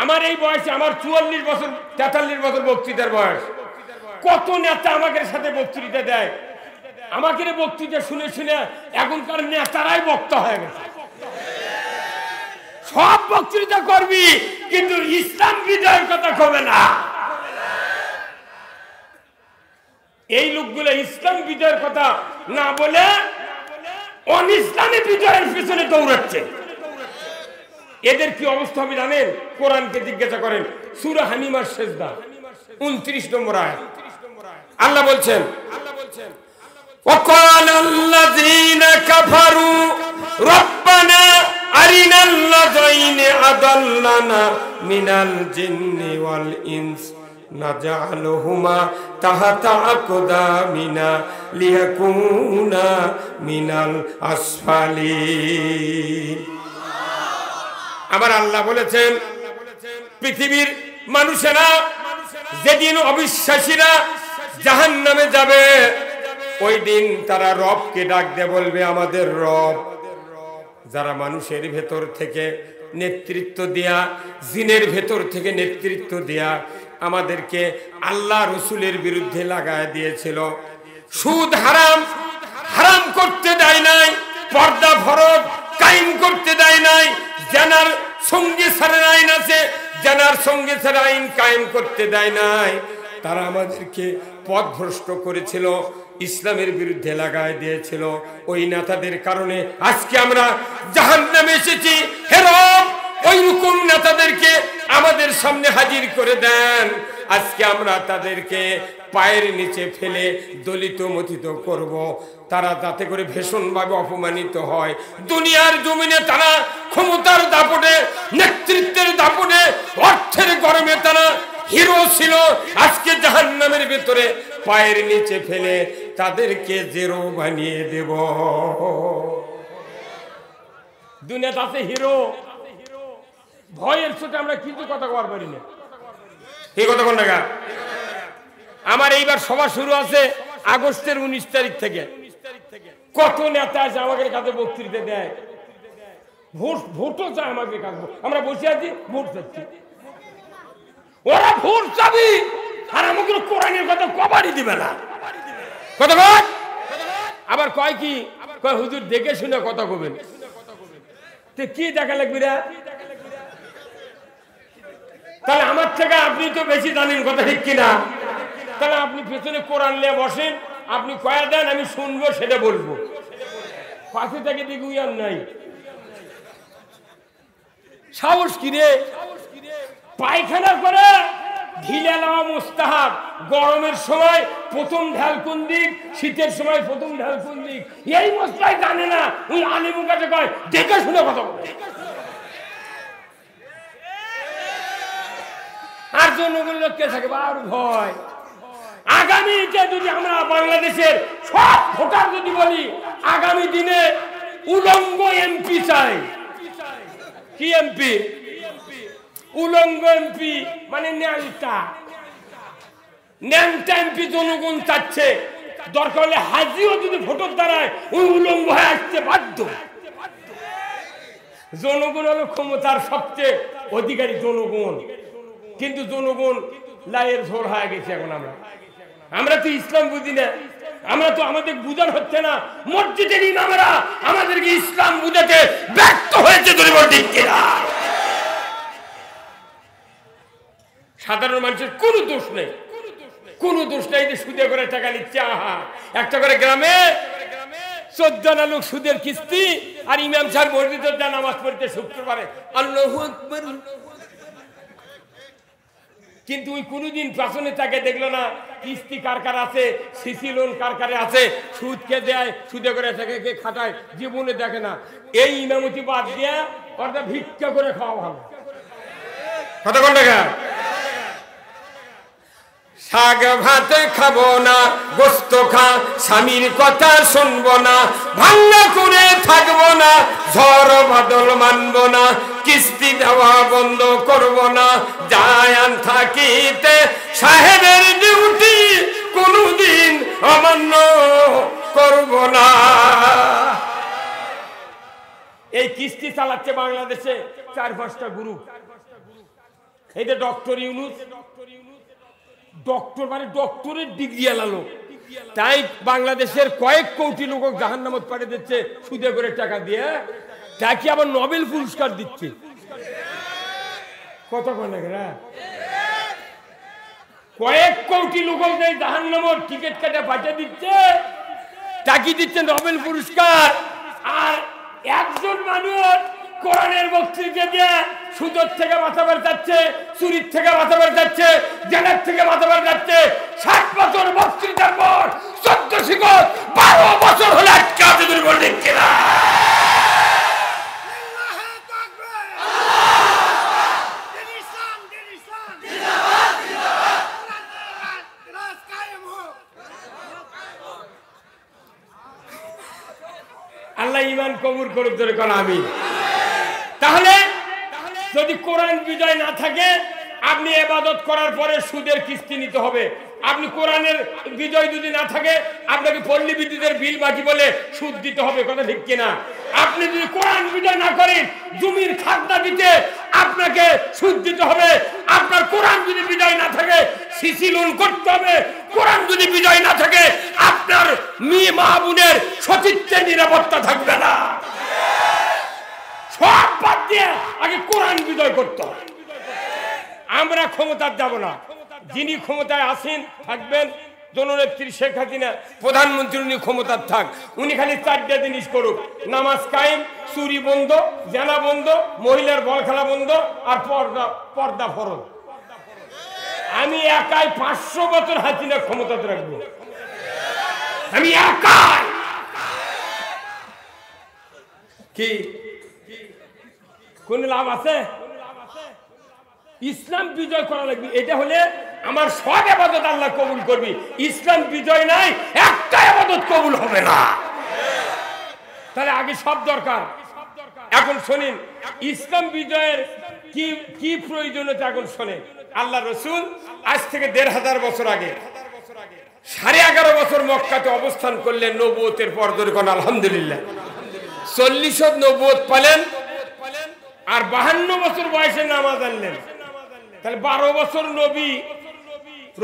A: আমার এই বয়সে, আমার 44 বছর 43 বছর বক্তৃতার বয়স, কত নেতা আমাকে সাথে বক্তৃতা দেয়। আমাকে বক্তৃতা শুনে শুনে এখনকার নেতারাই বক্তা হয়ে গেছে। সব বক্তৃতা করবি কিন্তু ইসলাম বিজয়ের কথা কবে না। এই লোকগুলো ইসলাম বিজয়ের কথা না বলে অনিসলামী বিজয়ের পিছনে দৌড়াচ্ছে। এদের কি অবস্থা হবে জানেন? কোরআনকে জিজ্ঞাসা করেন, সূরা হামিমার সিজদা 29 নম্বর আয়াত। আল্লাহ বলছেন, ওয়াকালাল্লাযীনা কাফারু রব্বানা আরিনাল্লাযীনা আদাল্লানা মিনাল জিন্নি ওয়াল ইনস নাজআলুহুমা তাহতা আকদামিনা লিয়াকুনা মিনাল আসফালিন। আমার আল্লাহ বলেছেন, পৃথিবীর মানুষেরা যেদিন অবিশ্বাসীরা জাহান্নামে যাবে, ওই দিন তারা রবকে ডাক দিয়ে বলবে, আমাদের রব। যারা মানুষের ভেতর থেকে নেতৃত্ব দেয়া, জিনের ভেতর থেকে নেতৃত্ব দেয়া আমাদেরকে আল্লাহ রসুলের বিরুদ্ধে লাগায় দিয়েছিল। সুদ হারাম, হারাম করতে দেয় নাই, পর্দা ফরজ কায়েম করতে দেয় নাই, জানার সঙ্গে ছাড়ার আইন আছে, জানার সঙ্গে ছাড়া আইন কায়েম করতে দেয় নাই। তারা আমাদেরকে পথভ্রষ্ট করেছিল, ইসলামের বিরুদ্ধে লাগায় দিয়েছিল। ওই নেতাদের কারণে আজকে আমরা জাহান্নামে এসেছি। হে রব, ওই রকম নেতাদেরকে আমাদের সামনে হাজির করে দেন। আজকে আমরা তাদেরকে পায়ের নিচে ফেলে দলিত মথিত করব, তারা যাতে করে ভীষণভাবে অপমানিত হয়। দুনিয়ার জমিনে তারা ক্ষমতার দাপটে, নেতৃত্বের দাপটে, অর্থের গরমে তারা হিরো ছিল। আজকে জাহান্নামের ভেতরে পায়ের নিচে ফেলে তাদেরকে জেরো বানিয়ে দেব। দুনিয়াতে আছে হিরো, ভয়ের সাথে আমরা কিছু কথা কবার পারি না। এই কথা কোন টাকা? আমার এইবার সভা শুরু আছে আগস্টের 19 তারিখ থেকে। কত নেতা আছে আমাদের কাছে বক্তৃতা দেয়, ভোটও চায় আমাদের কাছে। আমরা বসে আছি, ভোট চাচ্ছি, ওরা ভোট চাবি আর আমাকে কোরআনের কথা কবারই দিবে না। কথা কয়, আবার কয় কি কয়, হুজুর দেখে শুনে কথা কবেন। কি দেখা লাগবে রে? তাহলে আমার থেকে আপনি তো বেশি জানেন, কথা ঠিক কিনা? তাহলে আপনি পেছনে কোরআন নিয়ে বসেন, আপনি কয়া দেন, আমি শুনবো, সেটা বলবো। পাশে থেকে দিকে উইয়ার নাই, সাহস কি রে? পায়খানা করে ঢিলে নেওয়া মুস্তাহাব। গরমের সময় প্রথম ঢাল কোন দিক, শীতের সময় প্রথম ঢাল কোন দিক, এই মশলাই জানে না। ওই আলিমুর কাছে কয় দেখে শুনে কথা বলে। আর জনগণ লোককে থাকে আর ভয়। আগামীতে যদি আমরা বাংলাদেশের সব ভোটার যদি বলি, আগামী দিনে উলঙ্গ এমপি চাই। কি এমপি? উলঙ্গ এমপি মানে ন্যাংটা, ন্যাংটা এমপি জনগণ চাচ্ছে। দরকার হলে হাজিও যদি ভোটার দাঁড়ায়, ওই উলঙ্গ হয়ে আসতে বাধ্য। জনগণ হলো ক্ষমতার সবচেয়ে অধিকারী জনগণ, কিন্তু জনগণ লাইয়ের ঝোর হয়ে গেছে। এখন আমরা তো ইসলাম বুঝি না, আমরা তো আমাদের বুঝান হচ্ছে না। মসজিদের ইমামরা আমাদেরকে ইসলাম বুঝাতে ব্যর্থ হয়েছে। সাধারণ মানুষের কোনো দোষ নেই, কোনো দোষ নেই যে সুদে করে টাকা নিচ্ছে। আহা, একটা করে গ্রামে 14 আনা লোক সুদের কিস্তি, আর ইমাম সাহেব মসজিদের যা নামাজ পড়তে শুক্রবারে আল্লাহু আকবার। কিন্তু ওই কোনোদিন পেছনে তাকে দেখলো না কিস্তি কার কার আছে, সিসি লোন কার কারে আছে, সুদ কে দেয়, সুদে করে তাকে কে খাটায়, জীবনে দেখে না। এই ইমামতি বাদ দিয়ে ওটা ভিক্ষা করে খাওয়া ভালো। কত কোন টাকা? শাক ভাত খাবো না, গোস্ত খা, স্বামীর কথা শুনবো না, ভাঙ্গা করে থাকবো না, ঝড় বাদল মানবো না, কিস্তি দেওয়া বন্ধ করবো না, যায় আন থাকিতে সাহেবের ডিউটি কোনদিন অমান্য করবো না। এই কিস্তি চালাচ্ছে বাংলাদেশে 4-5টা গ্রুপ। এই যে ডক্টর ইউনূস, ডক্টর মানে ডক্টরের ডিগ্রি আলালো, তাই বাংলাদেশের কয়েক কোটি লোক জাহান্নামত পাঠিয়ে দিচ্ছে সুদে করে টাকা দিয়ে। তাকে আবার নোবেল পুরস্কার দিচ্ছে। কত কয়েক কোটি লোক জাহান্নামত টিকিট কাটে পাঠিয়ে দিচ্ছে, তাকে দিচ্ছে নোবেল পুরস্কার। আর একজন মানুষ কোরআনের বক্তৃতা দিয়ে সুদের থেকে বাঁচাবার যাচ্ছে, চুরির থেকে বাঁচাবার যাচ্ছে, জেলের থেকে বাঁচাবার যাচ্ছে। 60 বছর বক্তৃতার পর 14 শিকড় 12 বছর হলে আটকে আছে। তুমি বললেন কিনা? আল্লাহ ইমান কবুল করুক, ধরে কোন আমি। তাহলে যদি কোরআন বিজয় না থাকে, আপনি ইবাদত করার পরে সুদের কিস্তি নিতে হবে। আপনি কোরআনের বিজয় যদি না থাকে, আপনাকে পল্লী বিদ্যুতের বিল বাকি বলে সুদ দিতে হবে। কথা ঠিক কিনা? আপনি যদি কোরআন বিজয় না করেন, জমির খাজনা দিতে আপনাকে সুদ দিতে হবে। আপনার কোরআন যদি বিজয় না থাকে, সিসি লোন করতে হবে। কোরআন যদি বিজয় না থাকে, আপনার মেয়ে মা বোনের সতীত্বের নিরাপত্তা থাকবে না। সব বাদ দিয়ে আগে কোরআন বিজয় করতে হবে। আমরা ক্ষমতার যাব না, যিনি ক্ষমতায় আসেন থাকবেন, জননেত্রী শেখ হাসিনা প্রধানমন্ত্রী, উনি ক্ষমতার থাক, উনি খালি 4টা জিনিস করুক: নামাজ কায়েম, চুরি বন্ধ, জেনা বন্ধ, মহিলার বল খেলা বন্ধ, আর পর্দা ফরজ। আমি একাই 500 বছর হাসিনা ক্ষমতাতে রাখবো, আমি একাই। কি কোন লাভ আছে? ইসলাম বিজয় করা লাগবে, এটা হলে আমার সব ইবাদত আল্লাহ কবুল করবি। ইসলাম বিজয় নাই, একটা ইবাদত কবুল হবে না। তাহলে আগে সব দরকার। এখন শোনেন ইসলাম বিজয়ের কি কি প্রয়োজনীয়তা এখন শোনেন। আল্লাহ রসুল আজ থেকে 1500 বছর আগে 11.5 বছর মক্কাতে অবস্থান করলেন নবুয়তের পর। ধরে কোন আলহামদুলিল্লাহ। 40 নবুয়ত পালেন, আর 52 বছর বয়সে নামাজ আনলেন। তাহলে 12 বছর নবী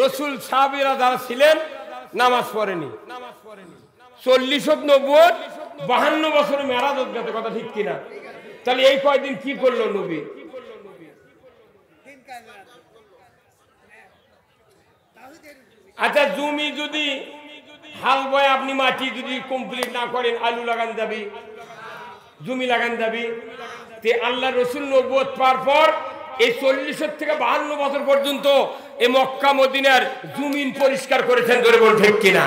A: রসুল সাহাবীরা যারা ছিলেন নামাজ পড়েনি। 40 নবুয়ত, 52 বছর মেরাজ গেছে, কথা ঠিক কিনা? তাহলে এই কয়দিন কি করলো নবী? আচ্ছা, জমি যদি হাল বয় আপনি মাটি যদি কমপ্লিট না করেন, আলু লাগান যাবি, জমি লাগান যাবি। তে আল্লাহ রসুল নবুয়ত পাওয়ার পর এই 40 থেকে 52 বছর পর্যন্ত এই মক্কা মদিনার জমিন পরিষ্কার করেছেন। ধরে বল ঠিক কিনা?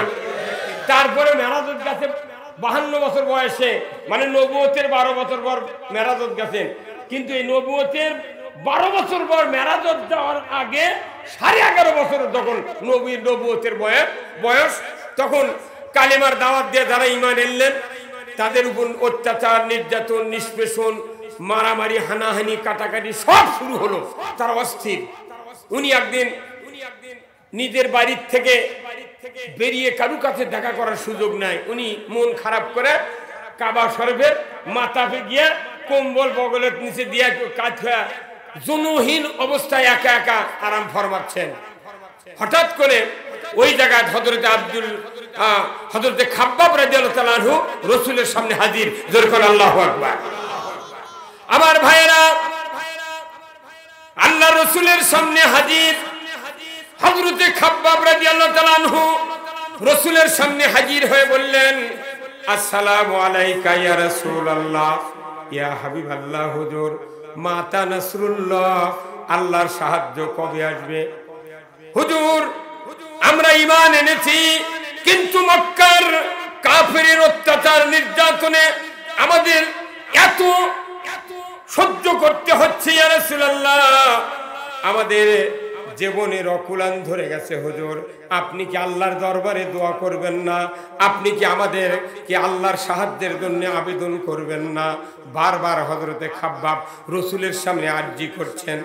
A: তারপরে মেরাজত গেছে 52 বছর বয়সে, মানে নবুয়তের 12 বছর পর মেরাজত গেছেন। কিন্তু এই নবুয়তের 12 বছর পর মেরাজত যাওয়ার আগে 11.5 বছর যখন নবীর নবুয়তের বয়স, তখন কালেমার দাওয়াত দিয়ে যারা ঈমান আনলেন তাদের উপর অত্যাচার, নির্যাতন, নিষ্পেষণ, মারামারি, হানাহানি, কাটাকাটি সব শুরু হলো। তার অস্থির। উনি একদিন নিজের বাড়ির থেকে বেরিয়ে কারু কাছে দেখা করার সুযোগ নাই। উনি মন খারাপ করে কাবা শরীফের মাথাতে গিয়ে কম্বল বগলের নিচে দিয়ে কাজ হয়ে জনহীন অবস্থায় একা একা আরাম ফরমাচ্ছেন। হঠাৎ করে ওই জায়গায় হযরতে খাব্বাব রাদিয়াল্লাহু তাআলা আনহু রাসূলের সামনে হাজির। জোরে করে আল্লাহু আকবার। আমার ভাইয়েরা, আল্লাহ রাসূলের সামনে হাজির হযরতে খাব্বাব রাদিয়াল্লাহু তাআলা আনহু রাসূলের সামনে হাজির হয়ে বললেন, আসসালামু আলাইকা ইয়া রাসূলুল্লাহ, ইয়া হাবিবাল্লাহ, হুজুর মাতা নাসরুল্লাহ, আল্লাহর সাহায্য কবে আসবে? হুজুর, আমরা ঈমান এনেছি, কিন্তু মক্কার কাফেরের অত্যাচার, নির্যাতনে আমাদের এত সহ্য করতে হচ্ছে ইয়া রাসূলুল্লাহ, আমাদের জীবনের অকুলান ধরে গেছে। হুজুর, আপনি কি আল্লাহর দরবারে দোয়া করবেন না? আপনি কি আমাদের কি আল্লাহর সাহায্যের জন্য আবেদন করবেন না? বারবার হযরতে খাব্বাব রাসূলের সামনে আরজি করছেন।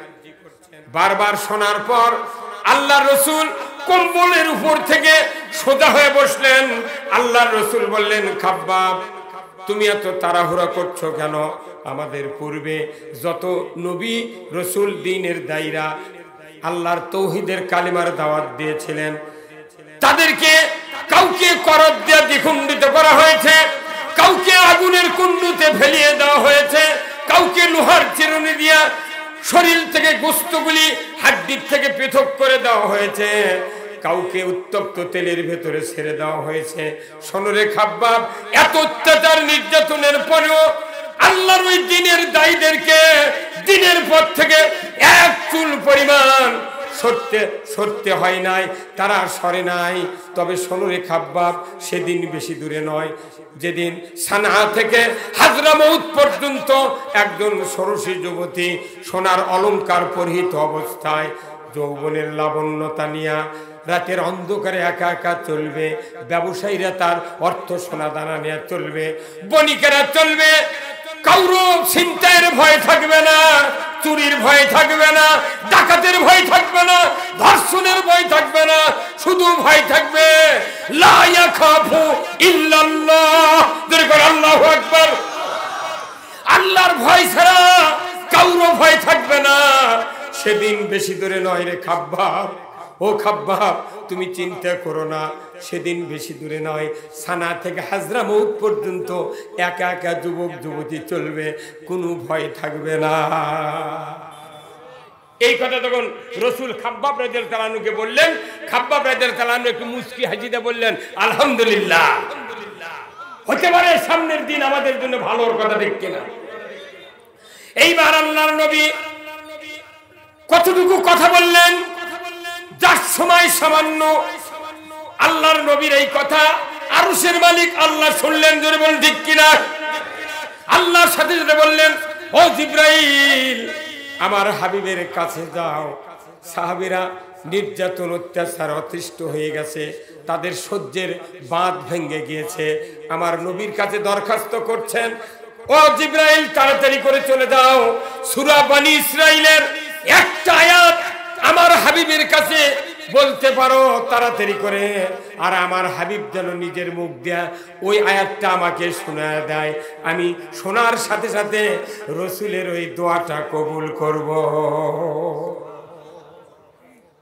A: বারবার শোনার পর আল্লাহর রাসূল কম্বলের উপর থেকে সোজা হয়ে বসলেন। আল্লাহর রাসূল বললেন, খাব্বাব, তুমি এত তাড়াহুড়া করছো কেন? আমাদের পূর্বে যত নবী রাসূল দ্বীনের দায়রা আল্লাহর তাওহীদের কালিমার দাওয়াত দিয়েছিলেন, তাদেরকে কাউকে করদ দিয়ে দ্বিখণ্ডিত করা হয়েছে, কাউকে আগুনের কুণ্ডুতে ফেলিয়ে দেওয়া হয়েছে, কাউকে লোহার চিরুনি দিয়ে শরীর থেকে গোশতগুলি হাড্ডির থেকে পৃথক করে দেওয়া হয়েছে, কাউকে উত্তপ্ত তেলের ভেতরে ছেড়ে দেওয়া হয়েছে। শোনরে খাব্বাব, এত অত্যাচার নির্যাতনের পরেও আল্লাহর ওই দ্বীনের দায়ীদেরকে দিনের পথ থেকে এক চুল পরিমাণ সরতে হয় নাই, তারা সরে নাই। তবে শোনরে খাব্বাব, সেদিন বেশি দূরে নয়, যেদিন সানআ থেকে হাজরামউত পর্যন্ত একজন ষোড়শী যুবতী সোনার অলংকার পরিহিত অবস্থায় যৌবনের লাবণ্যতা নিয়া রাতের অন্ধকারে একা একা চলবে, ব্যবসায়ীরা তার অর্থ সোনা দানা নিয়ে চলবে, বণিকেরা চলবে, কাউরো ছিনতাইয়ের ভয় থাকবে না, চুরির ভয় থাকবে না, ডাকাতের ভয় থাকবে না, ধর্ষণের ভয় থাকবে না, শুধু ভয় থাকবে লা ইয়াখাফু ইল্লাল্লাহ। আল্লাহু আকবার। আল্লাহর ভয় ছাড়া কাউরো ভয় থাকবে না। সেদিন বেশি দূরে নয় রে খাব্বাব। ও খাব্বাব, তুমি চিন্তা করো না, সেদিন বেশি দূরে নয়। সানা থেকে হাজরামউত পর্যন্ত একা একা যুবক যুবতী চলবে, কোনো ভয় থাকবে না। এই কথা তখন রসুল খাব্বাব রাদিয়াল্লাহু আনহুকে বললেন। খাব্বাব রাদিয়াল্লাহু আনহু একটু মুচকি হাসিতে বললেন, আলহামদুলিল্লাহ, হতে পারে সামনের দিন আমাদের জন্য ভালোর কথা, ঠিক কিনা? এইবার আল্লাহর নবী কতটুকু কথা বললেন, যার সময় সামান্য। আল্লাহর নবীর এই কথা আরশের মালিক আল্লাহ শুনলেন, জোরে বলেন ঠিক কিনা? আল্লাহর সাথে সাথে বললেন, ও জিবরাইল, আমার হাবিবের কাছে যাও। সাহাবীরা নির্যাতন অত্যাচার অতিষ্ঠ হয়ে গেছে, তাদের সহ্যের বাঁধ ভেঙে গিয়েছে। আমার নবীর কাছে দরখাস্ত করছেন, ও জিবরাইল, তাড়াতাড়ি করে চলে যাও, সূরা বনী ইসরাইলের একটা আয়াত আমার হাবিবের কাছে বলতে পারো তাড়াতাড়ি করে, আর আমার হাবিব যেন নিজের মুখ দিয়া ওই আয়াতটা আমাকে শোনায় দেয়। আমি শোনার সাথে সাথে রসুলের ওই দোয়াটা কবুল করব।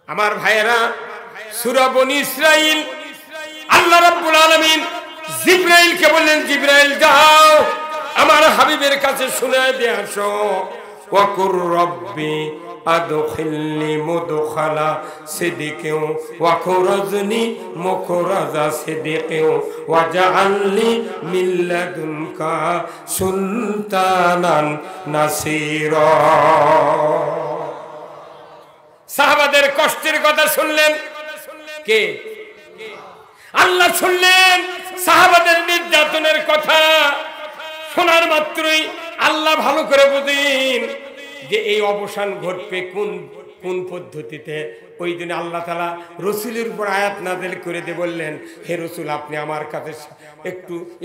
A: আমার ভাইয়েরা, সূরা বনী ইসরাইল, আল্লাহ রাব্বুল আলামিন জিবরাইলকে বললেন, জিবরাইল যাও, আমার হাবিবের কাছে শোনায় দিয়ে আসো। ওয়াকুর রব্বি আদখিলনি মুদখালা সিদকিন ওয়াখরাজনি মুখরাজা সিদকিন ওয়াজআলনি মিন লাদুনকা সুলতানান নাসীরা। সাহাবাদের কষ্টের কথা শুনলেন কে? আল্লাহ শুনলেন। সাহাবাদের নির্যাতনের কথা শোনার মাত্রই আল্লাহ ভালো করে বুঝেন যে এই অবসান ঘটবে কোন পদ্ধতিতে। ওই দিন আল্লাহ তাআলা রসুলের উপর আয়াত নাযিল করে দিয়ে বললেন, হে রসুল, আপনি আমার কাছে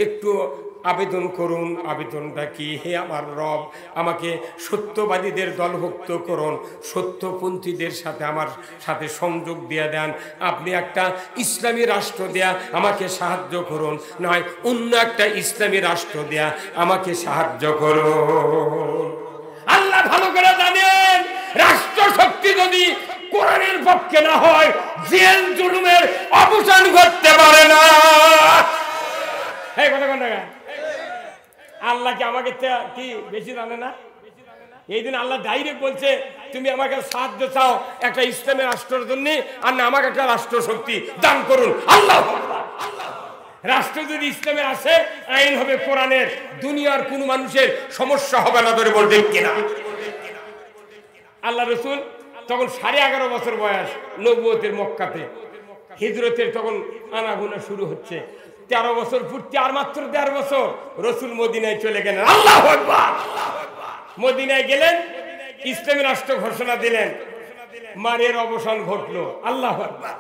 A: একটু আবেদন করুন। আবেদনটা কি? হে আমার রব, আমাকে সত্যবাদীদের দলভুক্ত করুন, সত্যপন্থীদের সাথে আমার সাথে সংযোগ দিয়ে দেন। আপনি একটা ইসলামী রাষ্ট্র দেয়া আমাকে সাহায্য করুন, নয় অন্য একটা ইসলামী রাষ্ট্র দেয়া আমাকে সাহায্য করুন। আল্লাহ ভালো করে জানেন, রাষ্ট্র শক্তি যদি কোরআনের পক্ষে না হয়, জেল জুলুমের অবসান ঘটতে পারে না। এই কথা কোন জায়গায়? আল্লাহ কি আমাকে কি বেশি জানে না? এই দিন আল্লাহ ডাইরেক্ট বলছে, তুমি আমাকে সাহায্য চাও একটা ইসলামী রাষ্ট্রের জন্য, আর না আমাকে একটা রাষ্ট্র শক্তি দান করুন। আল্লাহ, রাষ্ট্র যদি ইসলামের আসে, আইন হবে কোরআনের, দুনিয়ার কোন মানুষের সমস্যা হবে না, ধরে বলতেন কিনা? আল্লাহ রসুল তখন 11.5 বছর বয়স, নবুয়তের মক্কাতে। হিজরতের তখন আনাগোনা শুরু হচ্ছে। 13 বছর পূর্তি, আর মাত্র 13 বছর রসুল মদিনায় চলে গেলেন। আল্লাহু আকবার। মদিনায় গেলেন, ইসলামী রাষ্ট্র ঘোষণা দিলেন, মারের অবসান ঘটলো। আল্লাহু আকবার।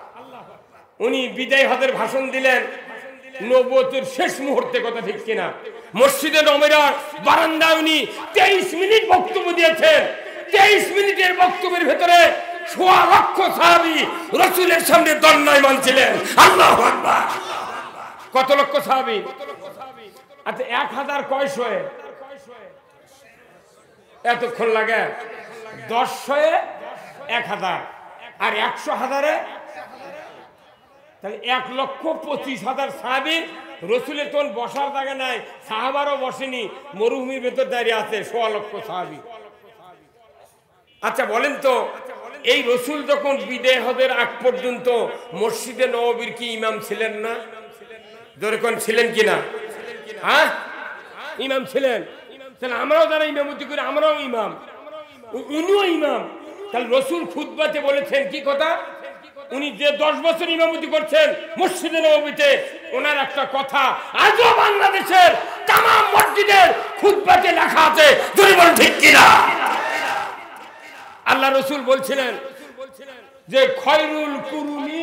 A: উনি বিদায় হজের ভাষণ দিলেন নবুয়তের শেষ মুহূর্তে, কথা ঠিক কিনা? মসজিদে নববীর বারান্দায় উনি 23 মিনিট বক্তব্য দিয়েছেন। 23 মিনিটের বক্তব্যের ভেতরে 1.25 লক্ষ সাহাবী রাসূলের সামনে দণ্ডায়মান ছিলেন। আল্লাহু আকবার। কত লক্ষ সাহাবী? আচ্ছা, 1000 কয়শো এতক্ষণ লাগে? 10 1000 আর 100,000 তাহলে 1,25,000 সাহাবী। রসুলের তখন বসার জায়গা নাই, সাহাবারও বসেনি, মরুভূমির ভেতর দাঁড়িয়ে আছে 1.25 লক্ষ সাহাবী। আচ্ছা বলেন তো, এই রসুল যখন বিদায় হজের আগ পর্যন্ত মসজিদে নববীর কি ইমাম ছিলেন না? যখন ছিলেন কিনা? হ্যাঁ, ইমাম ছিলেন। তাহলে আমরাও যারা ইমামতি করি, আমরাও ইমাম, উনিও ইমাম। তাহলে রসুল খুতবাতে বলেছেন কি কথা? উনি যে 10 বছর ইমামতি করছেন মসজিদে নববীতে, ওনার একটা কথা আজও বাংলাদেশের তামাম মসজিদের খুতবাতে লেখা আছে, যদি বলেন ঠিক কিনা? আল্লাহ রসুল বলছিলেন যে খয়রুল কুরুনি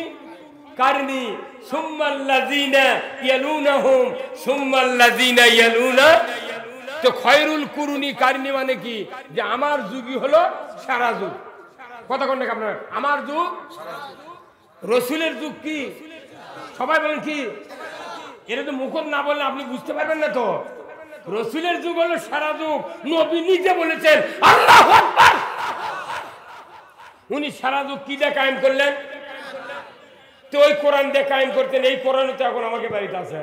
A: কারনি সুম্মাল্লাযিনা ইয়ালুনাহুম সুম্মাল্লাযিনা ইয়ালুনা। তো খয়রুল কুরুনি কারনি মানে কি? যে আমার যুগই হলো সারা যুগ। কথা কোন না আপনার? আমার যুগ, রসুলের যুগ কি? সবাই বলেন কি? এটা তো মুখ না বললে আপনি বুঝতে পারবেন না। তো রসুলের যুগ হলো সারা যুগ, নবী নিজে বলেছেন। আল্লাহু আকবার। উনি সারা যুগ কি দিয়ে কায়েম করলেন? তো ওই কোরআন দিয়ে কায়েম করতেন। এই কোরআন তো এখন আমাকে বাড়িতে আছে।